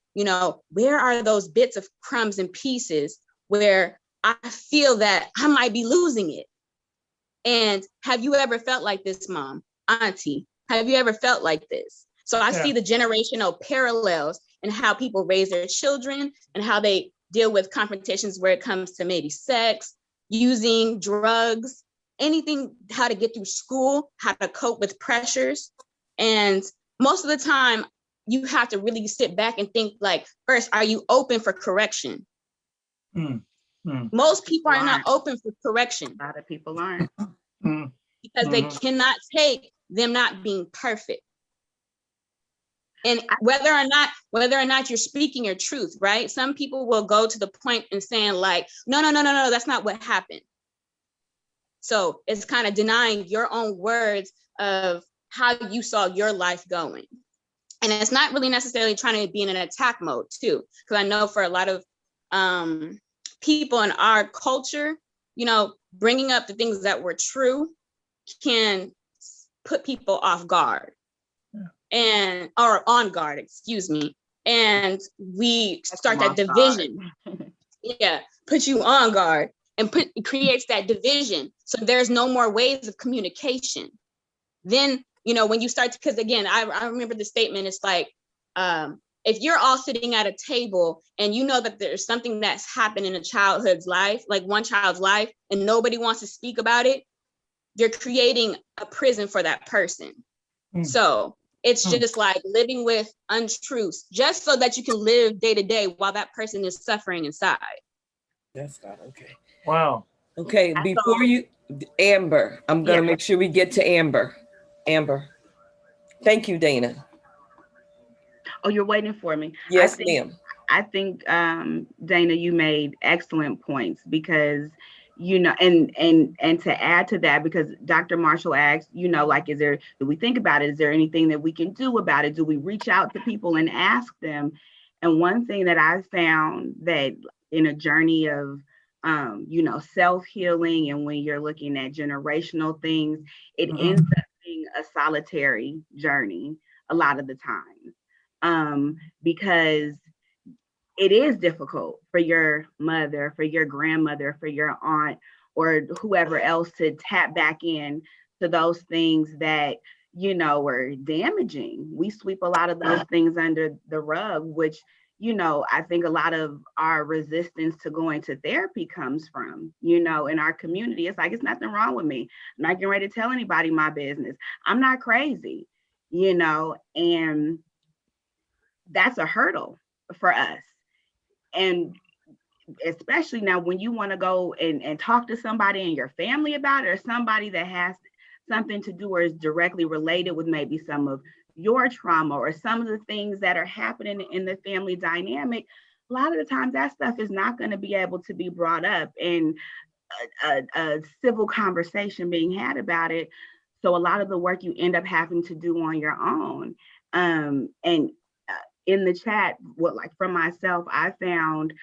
where are those bits of crumbs and pieces where I feel that I might be losing it. And have you ever felt like this, Mom, Auntie? Have you ever felt like this? So I see the generational parallels in how people raise their children and how they deal with confrontations where it comes to maybe sex, using drugs, anything, how to get through school, how to cope with pressures. And most of the time, you have to really sit back and think like, first, are you open for correction? Most people are not open for correction. A lot of people aren't. Because they cannot take them not being perfect. And whether or not you're speaking your truth, right? Some people will go to the point and saying like, no, that's not what happened. So it's kind of denying your own words of how you saw your life going. And it's not really necessarily trying to be in an attack mode too. Because I know for a lot of people in our culture, you know, bringing up the things that were true can put people off guard or on guard, excuse me. And we start that division. Put you on guard and creates that division. So there's no more ways of communication. Then, you know, when you start to, because again, I remember the statement, it's like, if you're all sitting at a table and you know that there's something that's happened in a childhood's life, like one child's life, and nobody wants to speak about it, you're creating a prison for that person. So it's just like living with untruths just so that you can live day to day while that person is suffering inside. That's not okay. Wow. Okay, before you, Amber, I'm going to make sure we get to Amber. Amber. Thank you, Dana. Oh, you're waiting for me. Yes, ma'am. I think, Dana, you made excellent points because, you know, and to add to that, because Dr. Marshall asked, you know, like, do we think about it? Is there anything that we can do about it? Do we reach out to people and ask them? And one thing that I found that in a journey of, you know, self-healing, and when you're looking at generational things, it ends up being a solitary journey a lot of the time, because it is difficult for your mother, for your grandmother, for your aunt, or whoever else to tap back in to those things that, you know, were damaging. We sweep a lot of those things under the rug, which, you know, I think a lot of our resistance to going to therapy comes from, you know, in our community. It's like, it's nothing wrong with me. I'm not getting ready to tell anybody my business. I'm not crazy, you know, and that's a hurdle for us. And especially now when you want to go and talk to somebody in your family about it, or somebody that has something to do or is directly related with maybe some of your trauma or some of the things that are happening in the family dynamic, a lot of the times that stuff is not going to be able to be brought up in a civil conversation being had about it. So a lot of the work you end up having to do on your own. And in the chat, like for myself, I found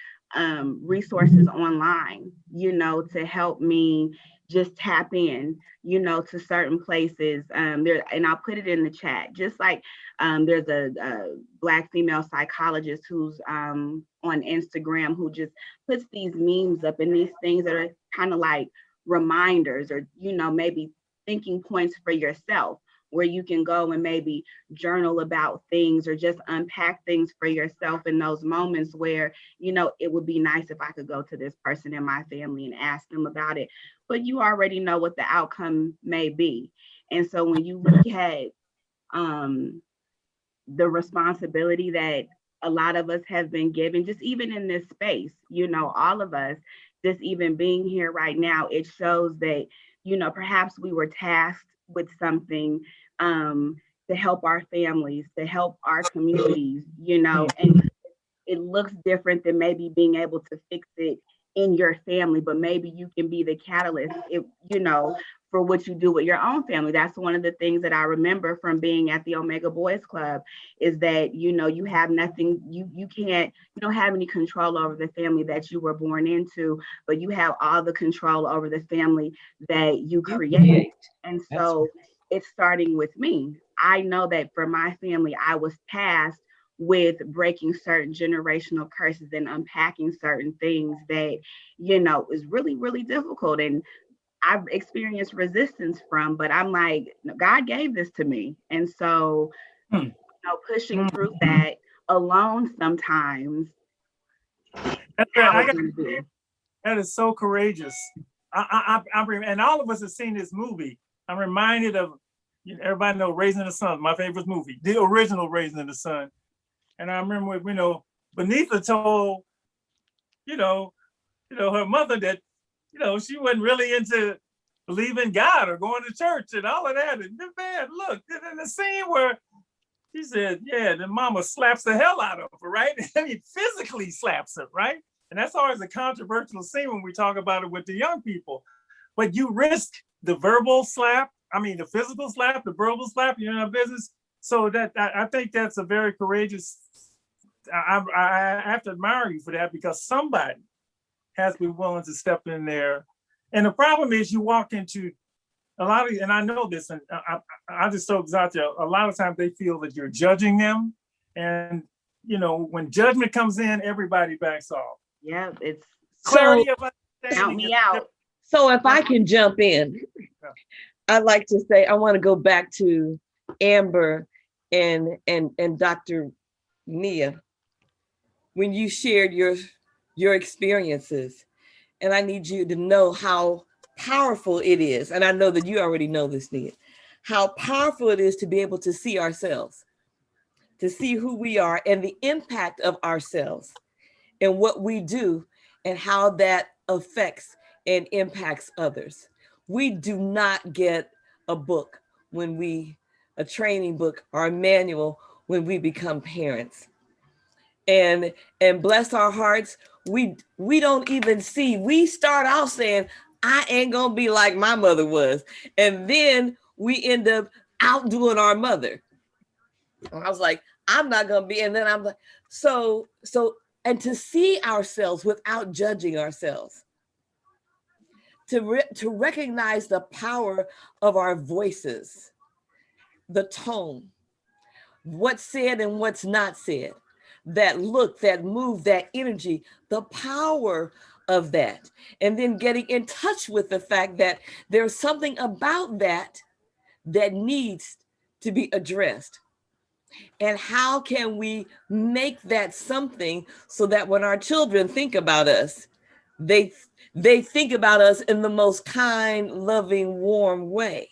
resources online, you know, to help me just tap in, you know, to certain places there. And I'll put it in the chat, just like there's a Black female psychologist who's on Instagram who just puts these memes up and these things that are kind of like reminders, or, you know, maybe thinking points for yourself, where you can go and maybe journal about things or just unpack things for yourself in those moments where, you know, it would be nice if I could go to this person in my family and ask them about it, but you already know what the outcome may be. And so when you look at the responsibility that a lot of us have been given, just even in this space, you know, all of us, just even being here right now, it shows that, you know, perhaps we were tasked with something to help our families, to help our communities, you know, and it looks different than maybe being able to fix it in your family, but maybe you can be the catalyst, you know, for what you do with your own family. That's one of the things that I remember from being at the Omega Boys Club, is that, you know, you have nothing, you don't have any control over the family that you were born into, but you have all the control over the family that you create. And so it's starting with me. I know that for my family, I was tasked with breaking certain generational curses and unpacking certain things that, you know, is really, really difficult. And I've experienced resistance from, but I'm like, God gave this to me. And so pushing through that alone sometimes. That's right. That is so courageous. And all of us have seen this movie. I'm reminded of, everybody know Raising the Sun, my favorite movie, the original Raising the Sun. And I remember, Beneatha told, her mother that, she wasn't really into believing God or going to church and all of that. And then, man, look, in the scene where she said, yeah, the mama slaps the hell out of her, right? I mean, physically slaps her, right? And that's always a controversial scene when we talk about it with the young people. But you risk the verbal slap, the physical slap, the verbal slap, you're in our business. So that I think that's a very courageous, I have to admire you for that, because somebody has to be willing to step in there. And the problem is you walk into a lot of, and I know this, and I just throw this out there, a lot of times they feel that you're judging them. And, when judgment comes in, everybody backs off. Yeah, it's clarity of count me out. So if I can jump in, I'd like to say, I want to go back to Amber and Dr. Nia, when you shared your experiences. And I need you to know how powerful it is. And I know that you already know this, Nia, how powerful it is to be able to see ourselves, to see who we are and the impact of ourselves and what we do and how that affects and impacts others. We do not get a book a training book or a manual when we become parents. And bless our hearts, we don't even see, we start out saying, I ain't gonna be like my mother was. And then we end up outdoing our mother. And I was like, I'm not gonna be, and then I'm like, so, and to see ourselves without judging ourselves, to recognize the power of our voices, the tone, what's said and what's not said, that look, that move, that energy, the power of that. And then getting in touch with the fact that there's something about that needs to be addressed. And how can we make that something so that when our children think about us, they think about us in the most kind, loving, warm way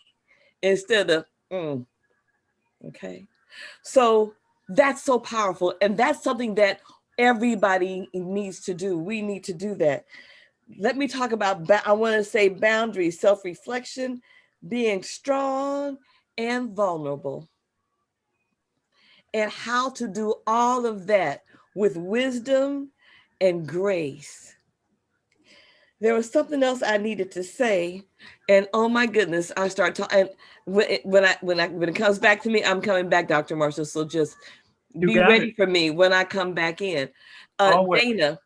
instead of, okay. So that's so powerful. And that's something that everybody needs to do. We need to do that. Let me talk about, I want to say boundaries, self-reflection, being strong and vulnerable, and how to do all of that with wisdom and grace. There was something else I needed to say, and oh my goodness, I start talking. When it comes back to me, I'm coming back, Dr. Marshall. So just be ready for me when I come back in. Dana.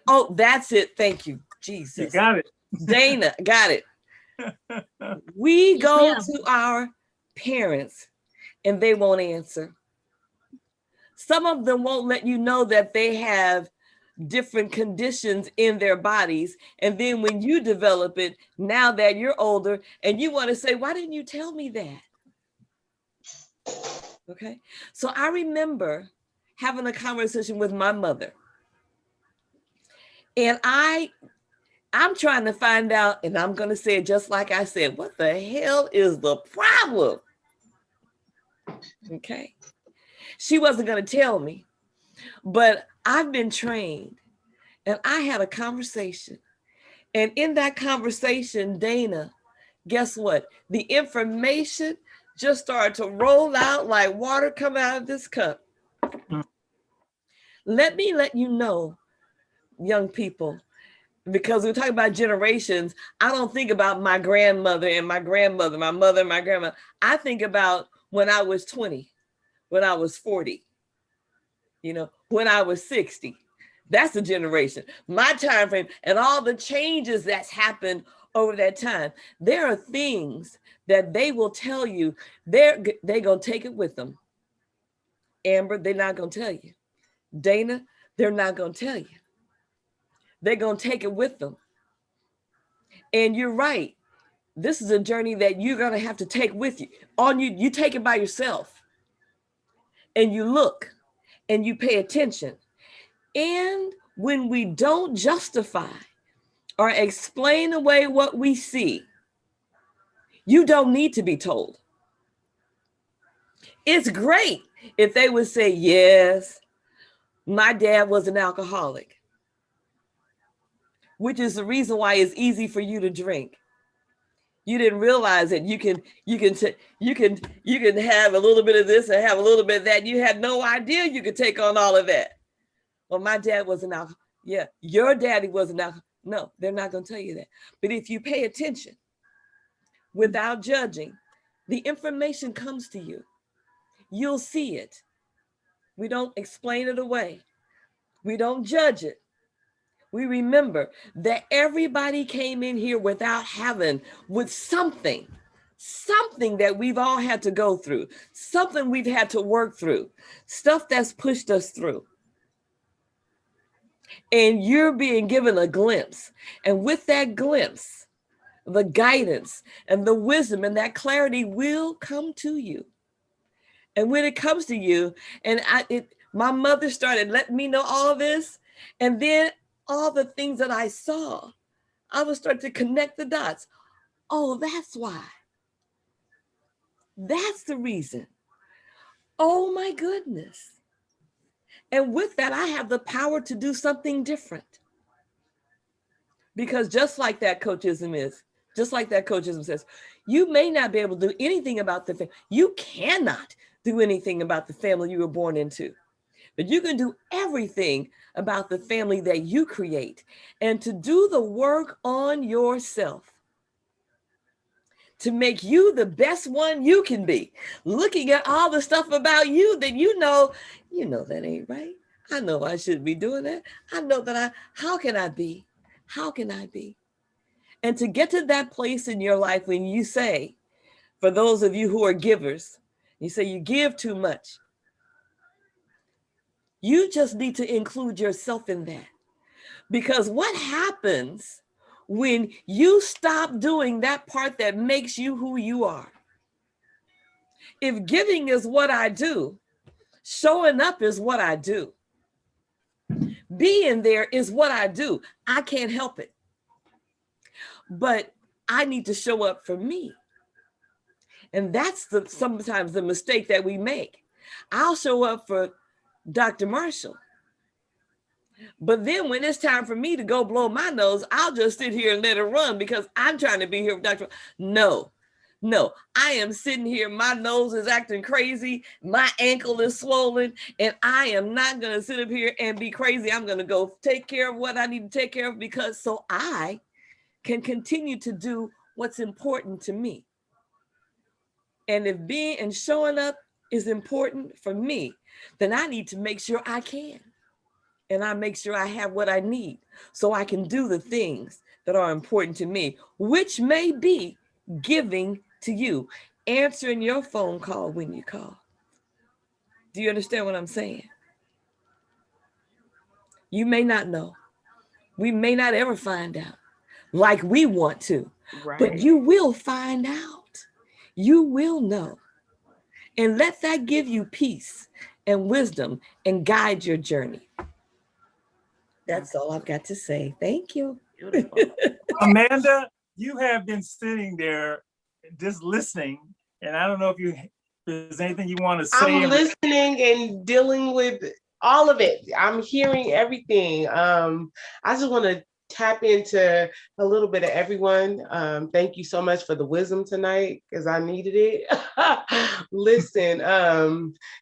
Oh, that's it. Thank you, Jesus. You got it. Dana, got it. We go to our parents and they won't answer. Some of them won't let you know that they have different conditions in their bodies. And then when you develop it, now that you're older and you want to say, why didn't you tell me that? Okay. So I remember having a conversation with my mother. And I'm trying to find out, and I'm going to say it just like I said, what the hell is the problem? Okay. She wasn't going to tell me, but I've been trained, and I had a conversation. And in that conversation, Dana, guess what? The information just started to roll out like water coming out of this cup. Let me let you know, young people, because we're talking about generations, I don't think about my grandmother and my grandmother, my mother and my grandmother. I think about when I was 20, when I was 40, when I was 60. That's the generation, my time frame, and all the changes that's happened over that time. There are things that they will tell you, they're going to take it with them. Amber, they're not going to tell you. Dana, they're not going to tell you. They're going to take it with them. And you're right. This is a journey that you're going to have to take with you. You take it by yourself. and you look and you pay attention. And when we don't justify or explain away what we see, you don't need to be told. It's great if they would say, yes, my dad was an alcoholic, which is the reason why it's easy for you to drink. You didn't realize that you can have a little bit of this and have a little bit of that. You had no idea you could take on all of that. Well, my dad was an alcoholic. Yeah, your daddy was an alcoholic. No, they're not going to tell you that. But if you pay attention without judging, the information comes to you. You'll see it. We don't explain it away. We don't judge it. We remember that everybody came in here with something that we've all had to go through, something we've had to work through, stuff that's pushed us through. And you're being given a glimpse. And with that glimpse, the guidance and the wisdom and that clarity will come to you. And when it comes to you, and my mother started letting me know all of this, and then all the things that I saw, I would start to connect the dots. Oh, that's why. That's the reason. Oh my goodness. And with that, I have the power to do something different. Because just like that coachism says, you may not be able to do anything about the family. You cannot do anything about the family you were born into. But you can do everything about the family that you create, and to do the work on yourself to make you the best one you can be. Looking at all the stuff about you that you know that ain't right. I know I shouldn't be doing that. I know that how can I be? How can I be? And to get to that place in your life when you say, for those of you who are givers, you say you give too much. You just need to include yourself in that. Because what happens when you stop doing that part that makes you who you are? If giving is what I do, showing up is what I do, being there is what I do, I can't help it. But I need to show up for me. And that's sometimes the mistake that we make. I'll show up for Dr. Marshall. But then when it's time for me to go blow my nose, I'll just sit here and let it run because I'm trying to be here with Dr. No, I am sitting here. My nose is acting crazy. My ankle is swollen, and I am not going to sit up here and be crazy. I'm going to go take care of what I need to take care of so I can continue to do what's important to me. And if being and showing up is important for me, then I need to make sure I can. And I make sure I have what I need so I can do the things that are important to me, which may be giving to you, answering your phone call when you call. Do you understand what I'm saying? You may not know. We may not ever find out like we want to, but you will find out. You will know. And let that give you peace and wisdom and guide your journey. That's all I've got to say. Thank you. Amanda, you have been sitting there just listening, and I don't know if there's anything you want to say. I'm listening and dealing with all of it. I'm hearing everything. I just want to tap into a little bit of everyone. Thank you so much for the wisdom tonight, because I needed it. Listen,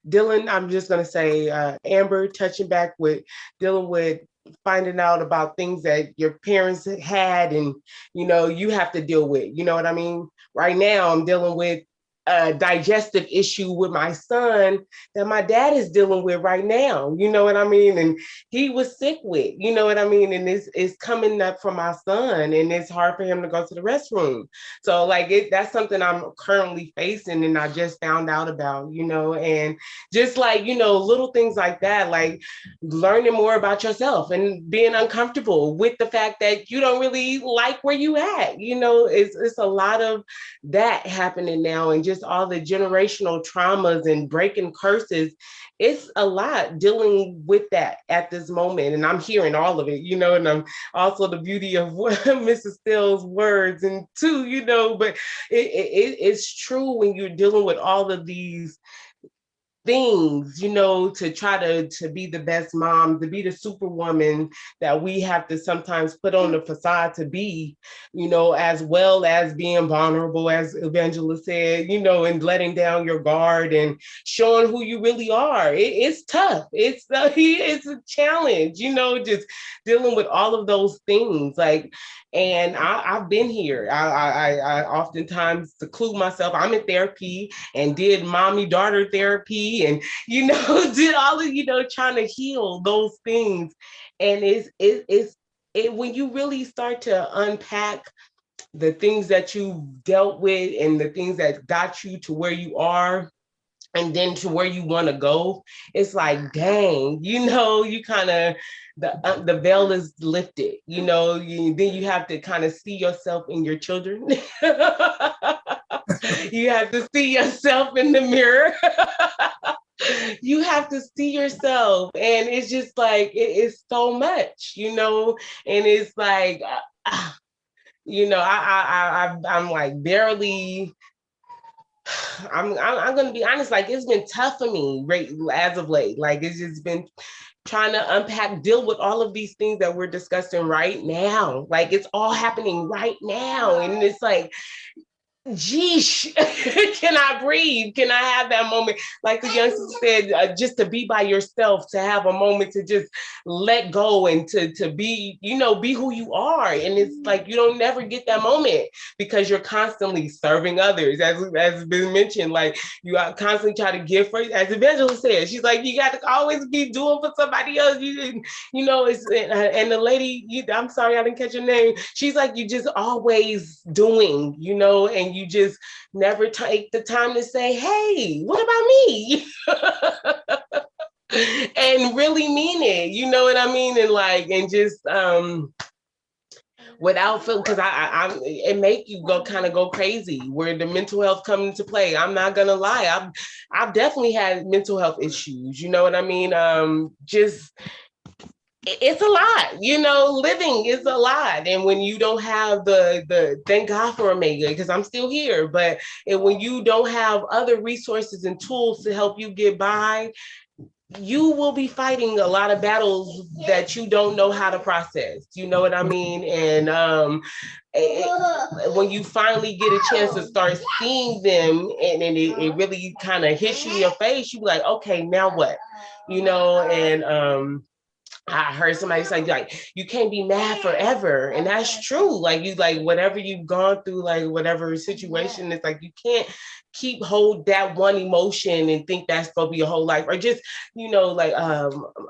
Dylan, I'm just going to say, Amber, touching back with dealing with finding out about things that your parents had and, you have to deal with, you know what I mean? Right now, I'm dealing with a digestive issue with my son that my dad is dealing with right now, you know what I mean? And he was sick with, you know what I mean? And it's coming up for my son, and it's hard for him to go to the restroom. So that's something I'm currently facing, and I just found out about, and just little things like that, like learning more about yourself and being uncomfortable with the fact that you don't really like where you at, it's a lot of that happening now, and just just all the generational traumas and breaking curses. It's a lot dealing with that at this moment. And I'm hearing all of it, you know, and I'm also the beauty of Mrs. Still's words and too, you know, but it's true when you're dealing with all of these things, you know, to try to be the best mom, to be the superwoman that we have to sometimes put on the facade to be, you know, as well as being vulnerable, as Evangela said, you know, and letting down your guard and showing who you really are. It's tough. It's a challenge, you know, just dealing with all of those things. Like, and I've been here. I oftentimes seclude myself. I'm in therapy and did mommy-daughter therapy and, you know, did all of, you know, trying to heal those things. And it's when you really start to unpack the things that you dealt with and the things that got you to where you are, and then to where you want to go, it's like, dang, you know, you kind of, the veil is lifted, you know, then you have to kind of see yourself in your children. You have to see yourself in the mirror. You have to see yourself. And it's just like, it's so much, you know, and it's like, you know, I'm like barely, I'm gonna be honest, like it's been tough for me right as of late. Like it's just been trying to unpack, deal with all of these things that we're discussing right now. Like it's all happening right now. And it's like, geesh, can I breathe? Can I have that moment? Like the youngster said, just to be by yourself, to have a moment to just let go and to be, you know, be who you are. And it's like, you don't never get that moment because you're constantly serving others. As has been mentioned, like you are constantly trying to give first. As Evangela said, she's like, you got to always be doing for somebody else. You know, it's, and the lady, I'm sorry, I didn't catch your name. She's like, you just always doing, you know, and you just never take the time to say, hey, what about me? And really mean it, you know what I mean? And like, and just without feeling, because it make you go crazy where the mental health come into play. I'm not gonna lie, I've definitely had mental health issues, you know what I mean? Just it's a lot, you know, living is a lot. And when you don't have the thank God for Omega, because I'm still here, but when you don't have other resources and tools to help you get by, you will be fighting a lot of battles that you don't know how to process, you know what I mean? And when you finally get a chance to start seeing them and it really kind of hits you in your face, you be like, okay, now what? You know, and I heard somebody say, like, you can't be mad forever. And that's true. Like, you, like, whatever you've gone through, like, whatever situation, it's like, you can't keep hold that one emotion and think that's supposed to be your whole life. Or just, you know, like,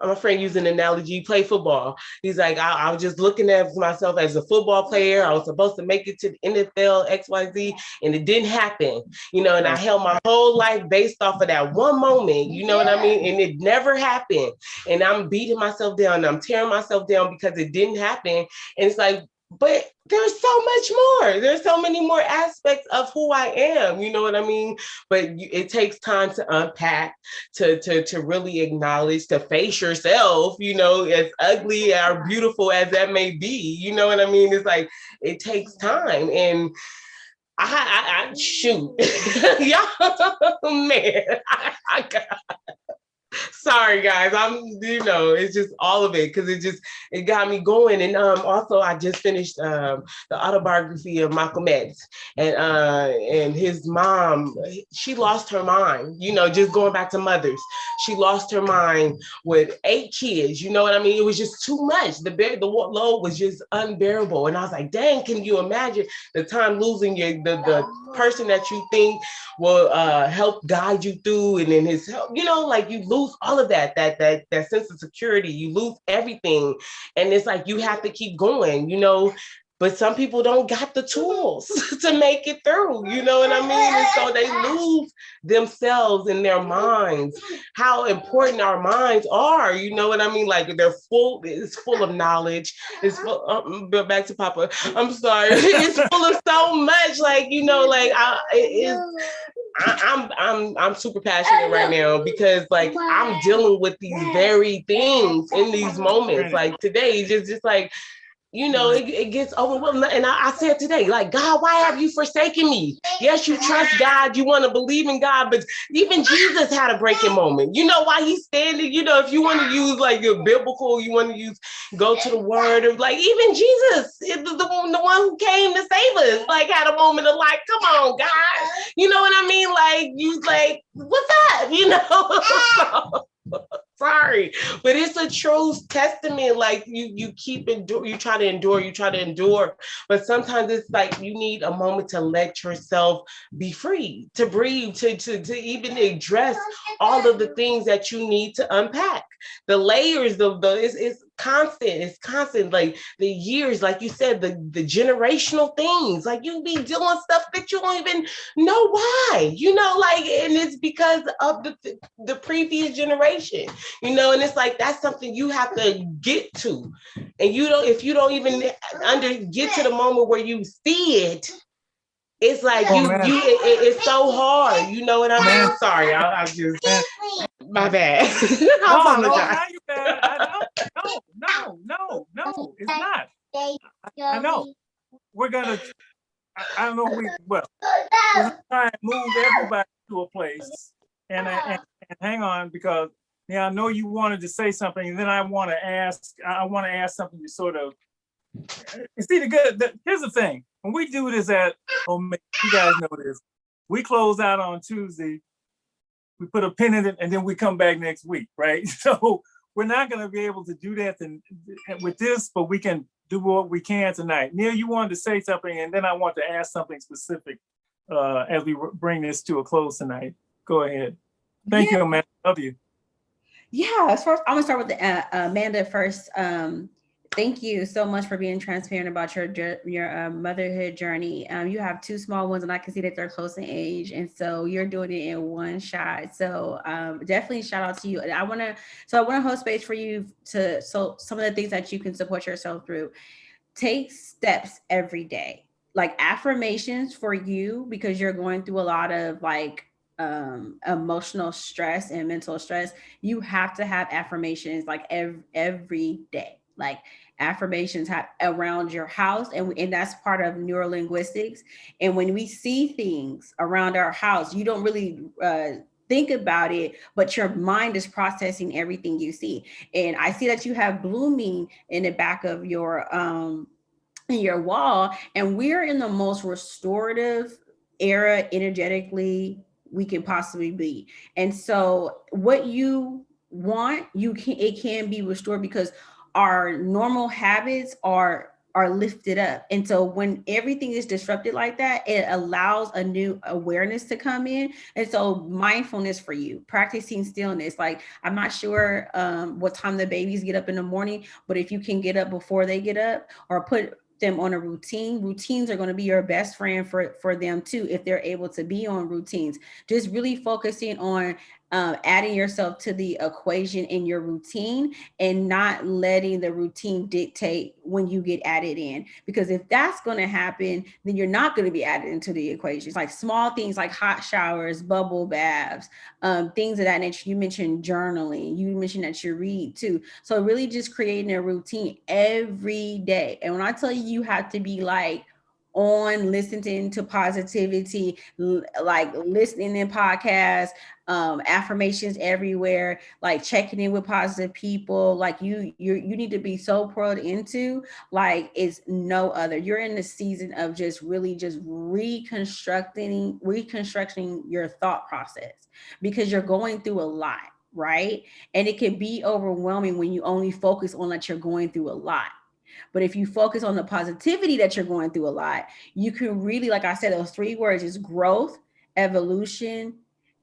my friend used an analogy, play football. He's like, I was just looking at myself as a football player. I was supposed to make it to the NFL, XYZ, and it didn't happen, you know, and I held my whole life based off of that one moment, you know what I mean? And it never happened. And I'm beating myself down, and I'm tearing myself down because it didn't happen. And it's like, but there's so much more. There's so many more aspects of who I am, you know what I mean? But it takes time to unpack, to really acknowledge, to face yourself, you know, as ugly or beautiful as that may be, you know what I mean? It's like, it takes time. And I shoot, y'all, man, I got. Sorry guys, you know, it's just all of it because it got me going. And also I just finished the Autobiography of Malcolm X, and his mom, she lost her mind, you know, just going back to mothers. She lost her mind with 8 kids, you know what I mean? It was just too much. The load was just unbearable. And I was like, dang, can you imagine the time losing the person that you think will help guide you through, and then his help, you know, like you lose all of that sense of security, you lose everything. And it's like, you have to keep going, you know, but some people don't got the tools to make it through, you know what I mean? And so they lose themselves in their minds, how important our minds are, you know what I mean? Like it's full of knowledge. It's full, but back to Papa, I'm sorry. It's full of so much, like, you know, like I'm super passionate right now because like I'm dealing with these very things in these moments. Like today, just like, you know, it gets overwhelming. And I said today, like, God, why have you forsaken me? Yes, you trust God, you want to believe in God, but even Jesus had a breaking moment. You know why he's standing? You know, if you want to use like your biblical, you want to use, go to the word of like, even Jesus, the one who came to save us, like had a moment of like, come on, God. You know what I mean? Like, you like, what's up? You know? Sorry, but it's a true testament. Like you keep endure, you try to endure, but sometimes it's like you need a moment to let yourself be free, to breathe, to even address all of the things that you need to unpack. The layers of it's constant, like the years, like you said, the generational things, like you be doing stuff that you don't even know why, you know, like, and it's because of the previous generation, you know, and it's like that's something you have to get to, and if you don't even get to the moment where you see it, it's like it's so hard, you know what I mean? Sorry, I just my bad. I apologize. Not your bad. No, it's not. I know. We're gonna. I don't know. We're gonna try and move everybody to a place, and hang on, because I know you wanted to say something, and then I want to ask something to sort of. See, here's the thing. When we do this you guys know this. We close out on Tuesday. We put a pin in it, and then we come back next week, right? So we're not going to be able to do that with this, but we can do what we can tonight. Neil, you wanted to say something, and then I want to ask something specific as we bring this to a close tonight. Go ahead. Thank you, Amanda. Love you. Yeah, first, I'm gonna start with Amanda first. Thank you so much for being transparent about your motherhood journey. You have two small ones, and I can see that they're close in age, and so you're doing it in one shot. So definitely shout out to you. And I want to hold space for you so some of the things that you can support yourself through. Take steps every day, like affirmations for you, because you're going through a lot of like emotional stress and mental stress. You have to have affirmations like every day, like affirmations around your house, and that's part of neurolinguistics. And when we see things around our house, you don't really think about it, but your mind is processing everything you see. And I see that you have blooming in the back of your wall, and we're in the most restorative era energetically we can possibly be. And so what you want, it can be restored, because our normal habits are lifted up. And so when everything is disrupted like that, it allows a new awareness to come in. And so mindfulness for you, practicing stillness. Like, I'm not sure what time the babies get up in the morning, but if you can get up before they get up, or put them on a routine. Routines are going to be your best friend for them too, if they're able to be on routines. Just really focusing on adding yourself to the equation in your routine, and not letting the routine dictate when you get added in. Because if that's going to happen, then you're not going to be added into the equation. It's like small things like hot showers, bubble baths, things of that nature. You mentioned journaling. You mentioned that you read too. So really just creating a routine every day. And when I tell you, you have to be like on listening to positivity, like listening in podcasts, affirmations everywhere, like checking in with positive people, like you need to be so poured into, like it's no other. You're in the season of just really just reconstructing your thought process, because you're going through a lot, right? And it can be overwhelming when you only focus on that you're going through a lot. But if you focus on the positivity that you're going through a lot, you can really, like I said, those three words is growth, evolution,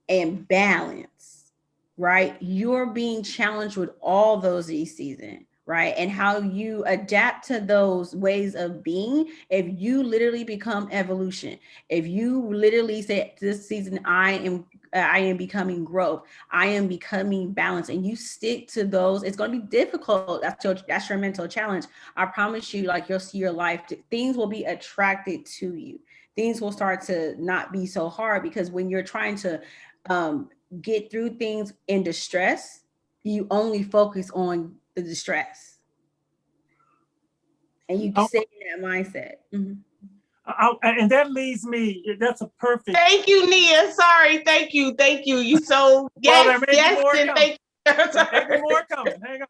and balance, right? You're being challenged with all those this season, right? And how you adapt to those ways of being. If you literally become evolution, if you literally say this season, I am becoming growth, I am becoming balance, and you stick to those, it's going to be difficult. That's your mental challenge. I promise you, like, you'll see your life, things will be attracted to you. things will start to not be so hard, because when you're trying to get through things in distress, you only focus on the distress and you stay in that mindset. And that leads me, that's a perfect. Thank you, Nia. Sorry. Thank you. You so, yes, well, yes, and thank you. There may be more coming. Hang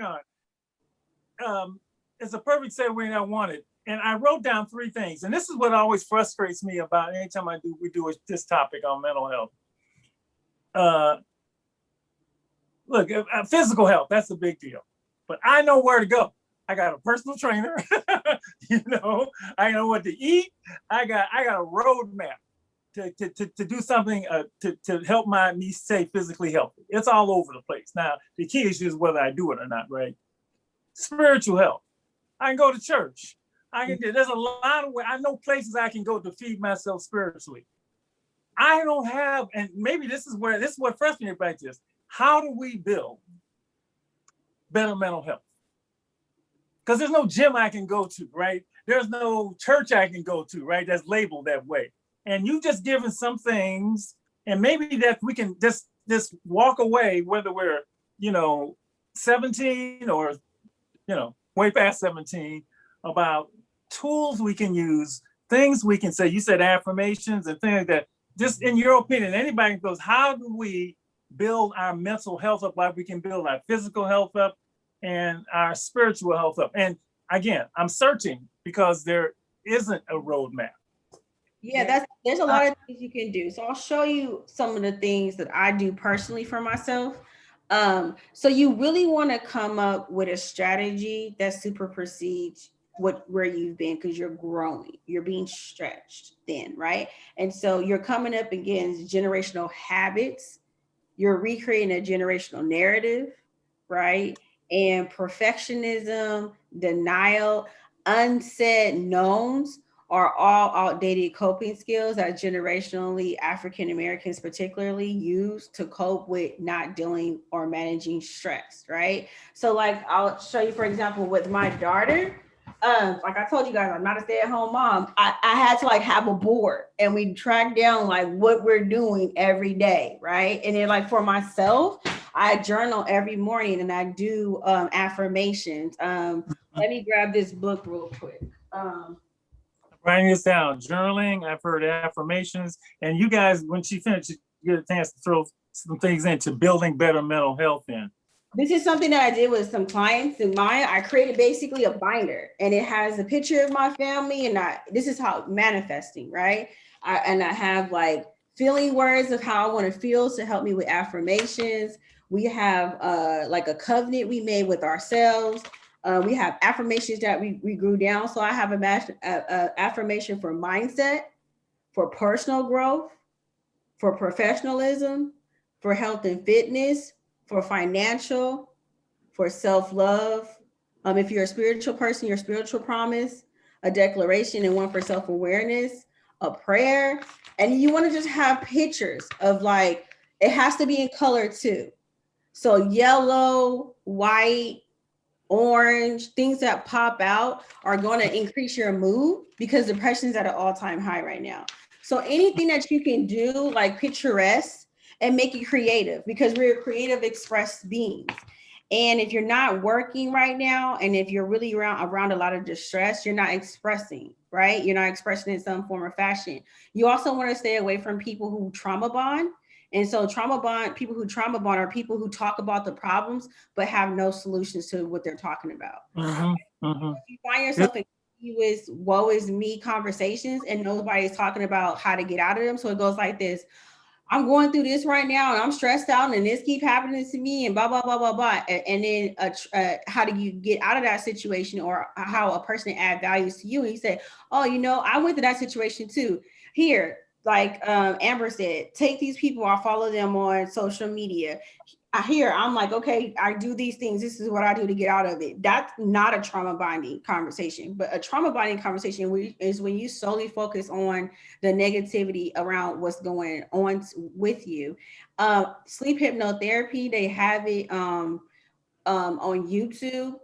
on. It's a perfect segue I wanted. And I wrote down 3 things. And this is what always frustrates me about anytime we do this topic on mental health. Look, physical health, that's a big deal. But I know where to go. I got a personal trainer. I know what to eat. I got a roadmap to do something to help me stay physically healthy. It's all over the place. Now, the key issue is whether I do it or not, right? Spiritual health. I can go to church. There's a lot of ways. I know places I can go to feed myself spiritually. I don't have, and maybe this is what frustrates me about this. How do we build better mental health? Because there's no gym I can go to, right? There's no church I can go to, right? That's labeled that way. And you've just given some things, and maybe that we can just walk away, whether we're, 17 or, way past 17, about tools we can use, things we can say. You said affirmations and things like that. Just in your opinion, anybody goes, how do we build our mental health up like we can build our physical health up and our spiritual health up? And again, I'm searching because there isn't a roadmap. Yeah, there's a lot of things you can do. So I'll show you some of the things that I do personally for myself. So you really want to come up with a strategy that supersedes where you've been, because you're growing, you're being stretched thin, right? And so you're coming up against generational habits, you're recreating a generational narrative, right? And perfectionism, denial, unsaid knowns are all outdated coping skills that generationally African Americans particularly use to cope with not dealing or managing stress, right? So like, I'll show you, for example, with my daughter, like I told you guys, I'm not a stay-at-home mom. I had to have a board, and we track down what we're doing every day, right? And then for myself, I journal every morning and I do affirmations. Let me grab this book real quick. Writing this down, journaling, I've heard affirmations, and you guys, when she finishes, you get a chance to throw some things into building better mental health in. This is something that I did with some clients in mine. I created basically a binder, and it has a picture of my family, and this is how manifesting, right? I have feeling words of how I want to feel to help me with affirmations. We have a covenant we made with ourselves. We have affirmations that we grew down. So I have an affirmation for mindset, for personal growth, for professionalism, for health and fitness, for financial, for self-love. If you're a spiritual person, your spiritual promise, a declaration, and one for self-awareness, a prayer. And you want to just have pictures of it has to be in color too. So yellow, white, orange, things that pop out are going to increase your mood, because depression is at an all-time high right now. So anything that you can do, picturesque, and make it creative, because we're creative, expressed beings. And if you're not working right now, and if you're really around a lot of distress, you're not expressing, right? You're not expressing in some form or fashion. You also want to stay away from people who trauma bond. And so people who trauma bond are people who talk about the problems, but have no solutions to what they're talking about. If you find yourself in continuous woe is me conversations and nobody's talking about how to get out of them. So it goes like this: I'm going through this right now and I'm stressed out and this keep happening to me and blah, blah, blah, blah, blah. And then how do you get out of that situation, or how a person add values to you? And you say, oh, I went through that situation too. Here, Amber said, take these people, I follow them on social media. I'm like, okay, I do these things. This is what I do to get out of it. That's not a trauma bonding conversation, but a trauma bonding conversation is when you solely focus on the negativity around what's going on with you. Sleep hypnotherapy, they have it on YouTube.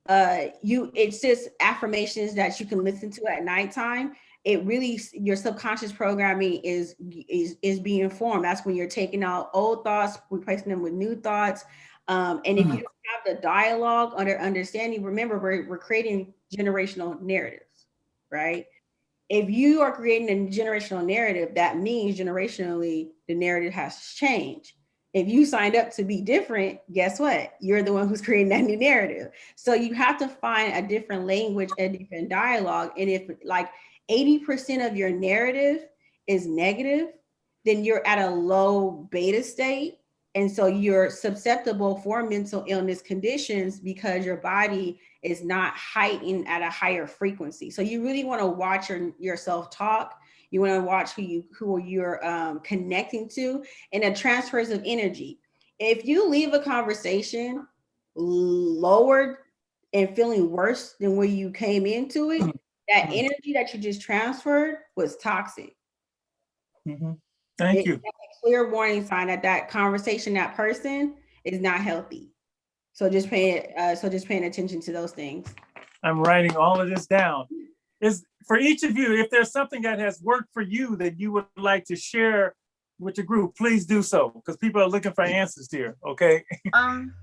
it's just affirmations that you can listen to at nighttime. It really, your subconscious programming is being formed. That's when you're taking out old thoughts, replacing them with new thoughts. And if you don't have the dialogue under understanding, remember we're creating generational narratives, right? If you are creating a generational narrative, that means generationally the narrative has changed. If you signed up to be different, guess what? You're the one who's creating that new narrative. So you have to find a different language, a different dialogue. And if like 80% of your narrative is negative, then you're at a low beta state. And so you're susceptible for mental illness conditions because your body is not heightened at a higher frequency. So you really want to watch yourself talk. You want to watch who you're connecting to, and the transfers of energy. If you leave a conversation lowered and feeling worse than where you came into it, that energy that you just transferred was toxic. Thank you. That's a clear warning sign that that conversation, that person is not healthy. So just paying attention to those things. I'm writing all of this down. Is for each of you, if there's something that has worked for you that you would like to share with the group, please do so, because people are looking for answers here. Okay.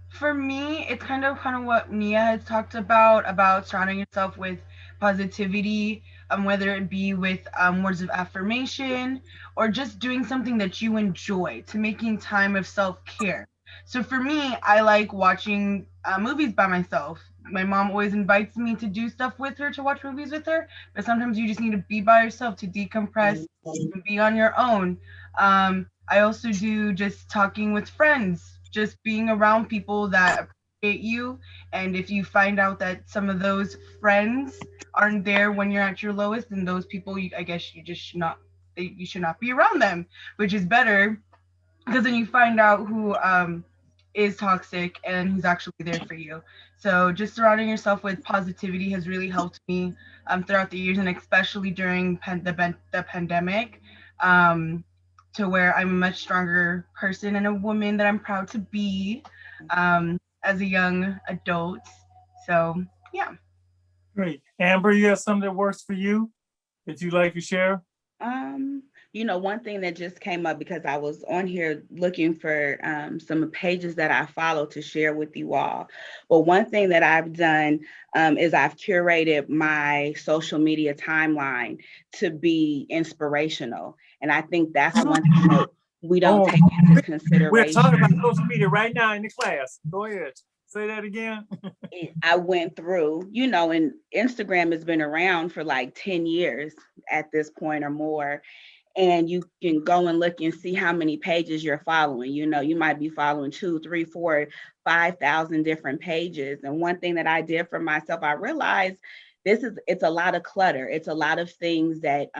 For me, it's kind of what Nia has talked about surrounding yourself with positivity, whether it be with words of affirmation or just doing something that you enjoy, to making time of self-care. So for me, I like watching movies by myself. My mom always invites me to do stuff with her, to watch movies with her, but sometimes you just need to be by yourself to decompress and be on your own. I also do just talking with friends, just being around people that appreciate you. And if you find out that some of those friends aren't there when you're at your lowest, then those people, I guess you just you should not be around them, which is better, because then you find out who is toxic and who's actually there for you. So just surrounding yourself with positivity has really helped me throughout the years, and especially during the pandemic, to where I'm a much stronger person and a woman that I'm proud to be as a young adult. So yeah. Great. Amber, you have something that works for you that you'd like to share? One thing that just came up because I was on here looking for some pages that I follow to share with you all. Well, one thing that I've done is I've curated my social media timeline to be inspirational. And I think that's one thing that we don't take into consideration. We're talking about social media right now in the class. Go ahead. Say that again. I went through, and Instagram has been around for like 10 years at this point or more. And you can go and look and see how many pages you're following. You might be following 2, 3, 4, 5,000 different pages. And one thing that I did for myself, I realized it's a lot of clutter. It's a lot of things that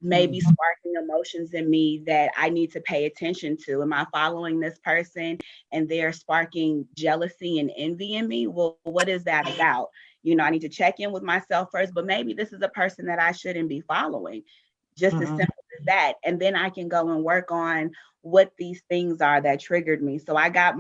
may be sparking emotions in me that I need to pay attention to. Am I following this person and they're sparking jealousy and envy in me? Well, what is that about? I need to check in with myself first, but maybe this is a person that I shouldn't be following. Just as simple as that. And then I can go and work on what these things are that triggered me. So I got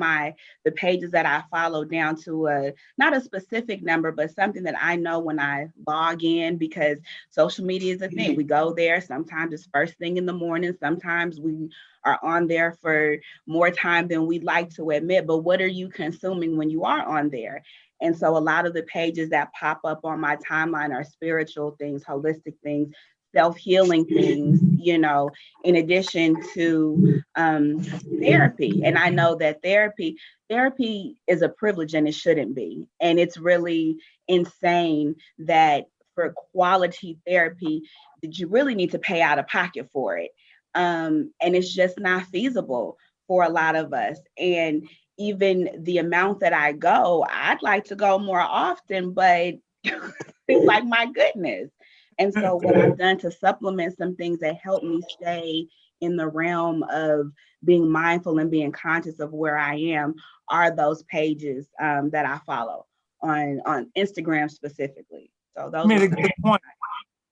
the pages that I follow down to not a specific number, but something that I know when I log in, because social media is a thing. We go there. Sometimes it's first thing in the morning. Sometimes we are on there for more time than we'd like to admit. But what are you consuming when you are on there? And so a lot of the pages that pop up on my timeline are spiritual things, holistic things, self-healing things, in addition to therapy. And I know that therapy is a privilege, and it shouldn't be. And it's really insane that for quality therapy, that you really need to pay out of pocket for it. And it's just not feasible for a lot of us. And even the amount that I go, I'd like to go more often, but it's like, my goodness. And so what I've done to supplement some things that help me stay in the realm of being mindful and being conscious of where I am are those pages that I follow on Instagram specifically. So those made a good point,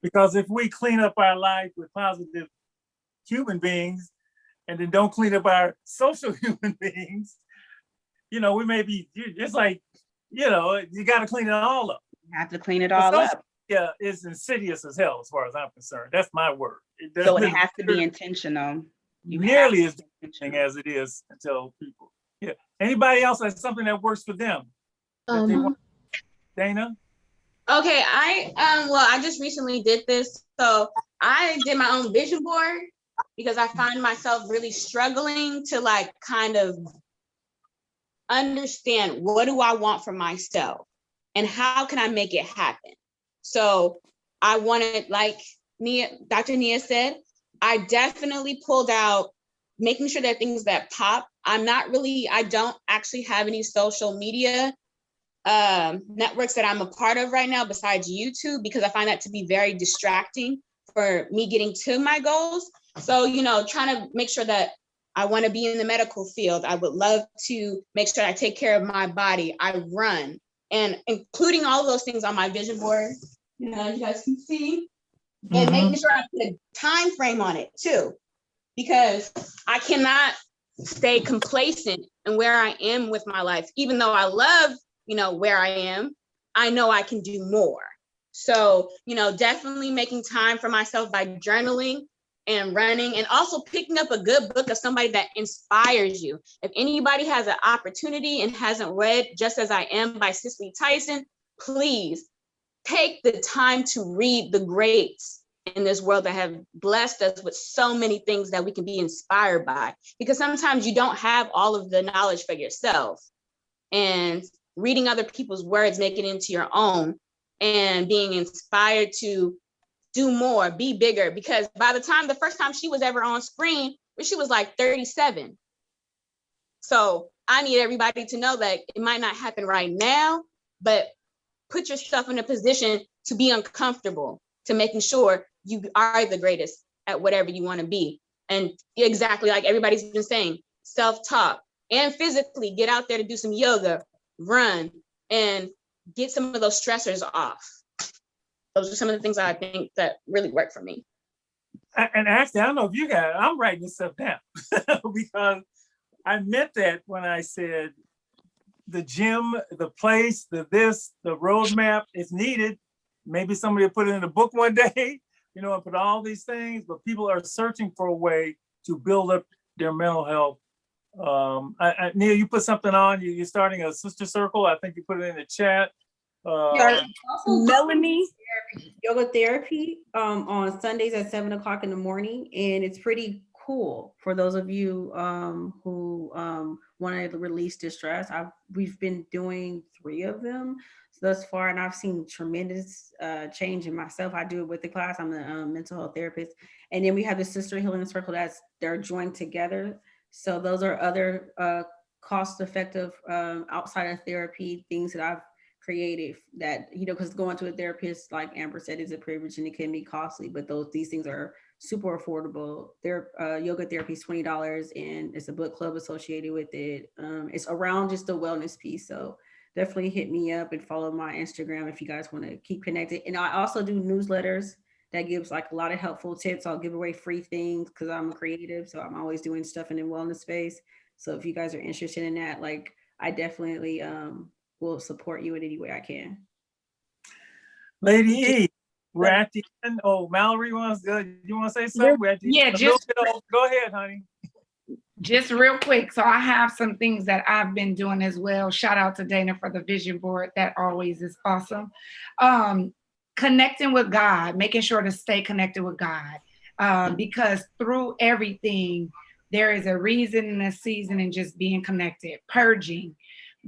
because if we clean up our life with positive human beings and then don't clean up our social human beings, we may be, it's like you know, you got to clean it all up. You have to clean it all up. Yeah, it's insidious as hell, as far as I'm concerned. That's my word. So it has to be intentional. Nearly as interesting as it is to tell people. Yeah. Anybody else has something that works for them? That they want? Dana? Okay, I just recently did this. So I did my own vision board because I find myself really struggling to like kind of understand what do I want for myself and how can I make it happen. So I wanted, like Dr. Nia said, I definitely pulled out making sure that things that pop. I don't actually have any social media networks that I'm a part of right now besides YouTube, because I find that to be very distracting for me getting to my goals. So, you know, trying to make sure that I want to be in the medical field. I would love to make sure I take care of my body. I run, and including all of those things on my vision board, you know, you guys can see, and making sure I put a time frame on it too, because I cannot stay complacent in where I am with my life. Even though I love, you know, where I am, I know I can do more. So, you know, definitely making time for myself by journaling and running, and also picking up a good book of somebody that inspires you. If anybody has an opportunity and hasn't read Just As I Am by Cicely Tyson, please take the time to read the greats in this world that have blessed us with so many things that we can be inspired by. Because sometimes you don't have all of the knowledge for yourself. And reading other people's words, make it into your own, and being inspired to do more, be bigger. Because by the first time she was ever on screen, she was like 37. So I need everybody to know that it might not happen right now, but put yourself in a position to be uncomfortable, to making sure you are the greatest at whatever you want to be. And exactly like everybody's been saying, self-talk, and physically get out there to do some yoga, run, and get some of those stressors off. Those are some of the things I think that really work for me. And actually, I don't know if you got it, I'm writing this stuff down because I meant that when I said the gym, the place, the roadmap is needed. Maybe somebody will put it in a book one day, you know, and put all these things, but people are searching for a way to build up their mental health. Neil, you put something on, you're starting a sister circle. I think you put it in the chat. Melanie, yoga therapy on Sundays at 7 o'clock in the morning, and it's pretty cool for those of you who want to release distress. We've been doing 3 of them thus far, and I've seen tremendous change in myself. I do it with the class. I'm a mental health therapist, and then we have the sister healing circle they're joined together. So those are other cost-effective outside of therapy things that I've created that, you know, because going to a therapist, like Amber said, is a privilege and it can be costly, but these things are super affordable. Yoga therapy is $20, and it's a book club associated with it. It's around just the wellness piece. So definitely hit me up and follow my Instagram if you guys want to keep connected. And I also do newsletters that gives like a lot of helpful tips. I'll give away free things because I'm a creative. So I'm always doing stuff in the wellness space. So if you guys are interested in that, like I definitely will support you in any way I can. Lady E, we're at the end. Oh, Malorie you want to say something? Go ahead, honey. Just real quick. So I have some things that I've been doing as well. Shout out to Dana for the vision board. That always is awesome. Connecting with God, making sure to stay connected with God. Because through everything, there is a reason and a season, and just being connected, purging,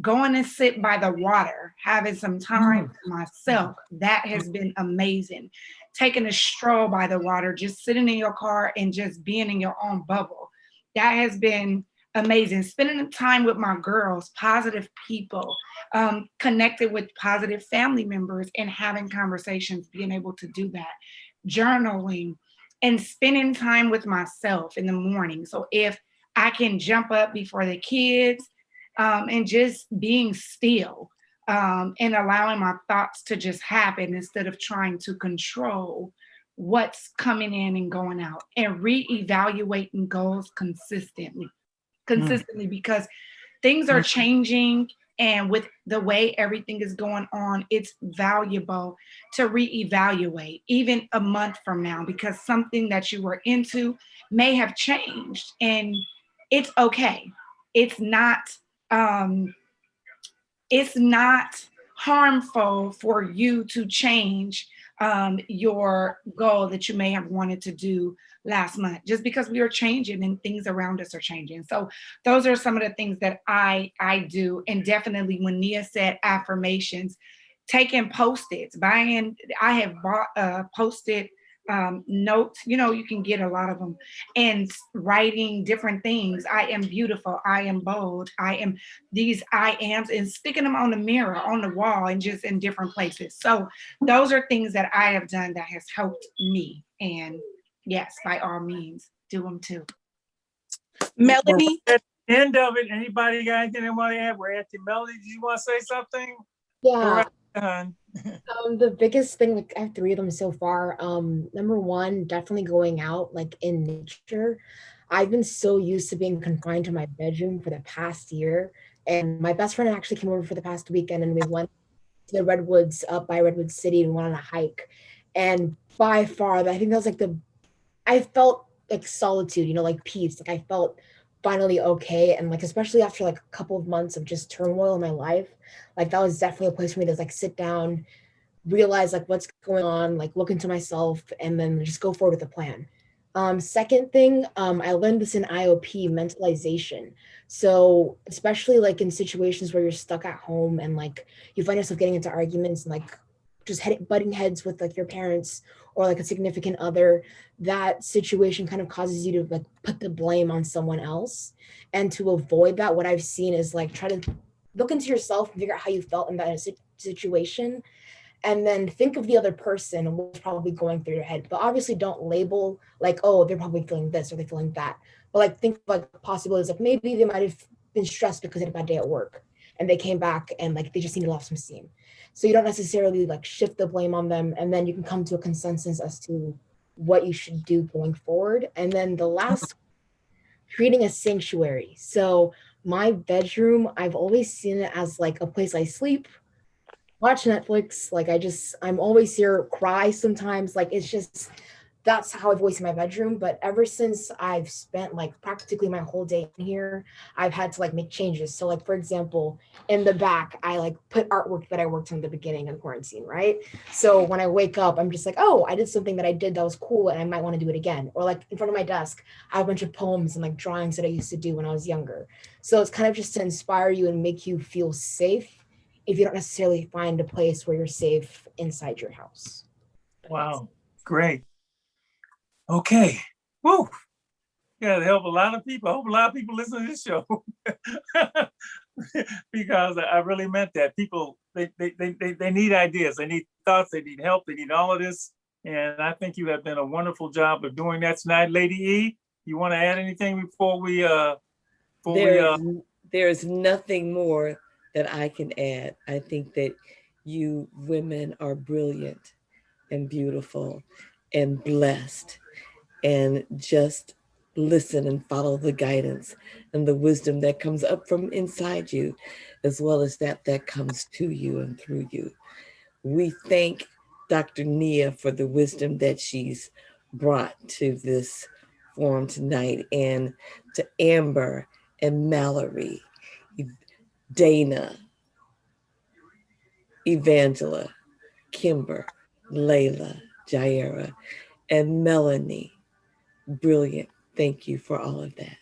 going to sit by the water, having some time for myself. That has been amazing. Taking a stroll by the water, just sitting in your car and just being in your own bubble. That has been amazing. Spending time with my girls, positive people, connected with positive family members and having conversations, being able to do that. Journaling and spending time with myself in the morning. So if I can jump up before the kids, and just being still and allowing my thoughts to just happen instead of trying to control what's coming in and going out, and reevaluating goals consistently because things are changing And with the way everything is going on, it's valuable to reevaluate even a month from now, because something that you were into may have changed, and it's okay. It's not harmful for you to change your goal that you may have wanted to do last month, just because we are changing and things around us are changing. So those are some of the things that I do. And definitely when Nia said affirmations, taking Post-its, I have bought Post-it notes, you can get a lot of them, and writing different things. I am beautiful, I am bold, I am these I ams, and sticking them on the mirror, on the wall, and just in different places. So those are things that I have done that has helped me. And yes, by all means, do them too. Melanie? At the end of it, anybody got anything they want to add? We're at the Melanie. Do you want to say something? Yeah. Right, the biggest thing, like I have 3 of them so far. Number one, definitely going out, like in nature. I've been so used to being confined to my bedroom for the past year. And my best friend actually came over for the past weekend, and we went to the Redwoods up by Redwood City and went on a hike. And by far, I think that was like I felt like solitude, like peace. Like I felt finally okay. And like, especially after like a couple of months of just turmoil in my life, like that was definitely a place for me to like sit down, realize like what's going on, like look into myself, and then just go forward with a plan. Second thing, I learned this in IOP, mentalization. So especially like in situations where you're stuck at home and like you find yourself getting into arguments and like just butting heads with like your parents or like a significant other, that situation kind of causes you to like put the blame on someone else. And to avoid that, what I've seen is like try to look into yourself and figure out how you felt in that situation, and then think of the other person and what's probably going through your head. But obviously don't label like, oh, they're probably feeling this or they're feeling that. But like think like possibilities, like maybe they might have been stressed because they had a bad day at work and they came back and like they just need to off some steam. So you don't necessarily like shift the blame on them, and then you can come to a consensus as to what you should do going forward. And then the last, creating a sanctuary. So my bedroom, I've always seen it as like a place I sleep, watch Netflix. Like I'm always here, cry sometimes. Like it's just, that's how I've always in my bedroom. But ever since I've spent like practically my whole day in here, I've had to like make changes. So like, for example, in the back, I like put artwork that I worked on at the beginning of quarantine, right? So when I wake up, I'm just like, oh, I did something that I did that was cool and I might want to do it again. Or like in front of my desk, I have a bunch of poems and like drawings that I used to do when I was younger. So it's kind of just to inspire you and make you feel safe if you don't necessarily find a place where you're safe inside your house. Wow, great. Okay. Woo. Yeah, to help a lot of people. I hope a lot of people listen to this show. Because I really meant that. People, they need ideas, they need thoughts, they need help, they need all of this. And I think you have done a wonderful job of doing that tonight. Lady E, you want to add anything before we there's nothing more that I can add. I think that you women are brilliant and beautiful and blessed, and just listen and follow the guidance and the wisdom that comes up from inside you, as well as that comes to you and through you. We thank Dr. Nia for the wisdom that she's brought to this forum tonight, and to Amber and Malorie, Dana, Evangela, Kymber, Leila, Jyairrah, and Melanie. Brilliant. Thank you for all of that.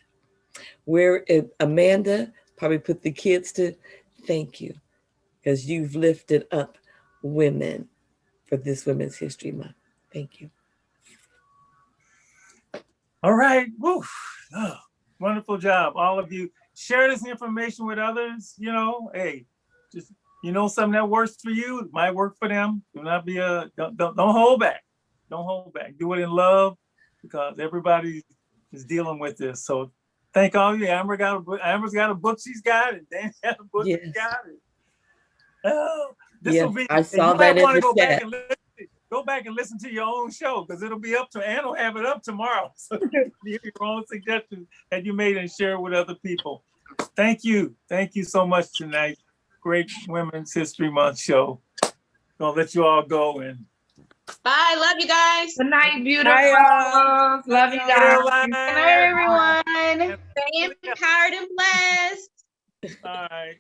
Where Amanda probably put the kids to, thank you, because you've lifted up women for this Women's History Month. Thank you. All right. Woo. Oh, wonderful job, all of you. Share this information with others. Hey, just something that works for you, it might work for them. Do not be don't hold back. Don't hold back. Do it in love, because everybody is dealing with this. So thank all of you. Amber's got a book she's got it. Dan got a book she's got it. Oh, this will be. I saw that in the chat. Go back and listen to your own show, because it'll be up to, Ann will have it up tomorrow. So your own suggestions that you made and share with other people. Thank you. Thank you so much tonight. great Women's History Month show. Gonna let you all go and Bye. Love you guys. Good night, beautiful. Bye, Love you guys. Good night, everyone. Stay empowered and blessed. all right.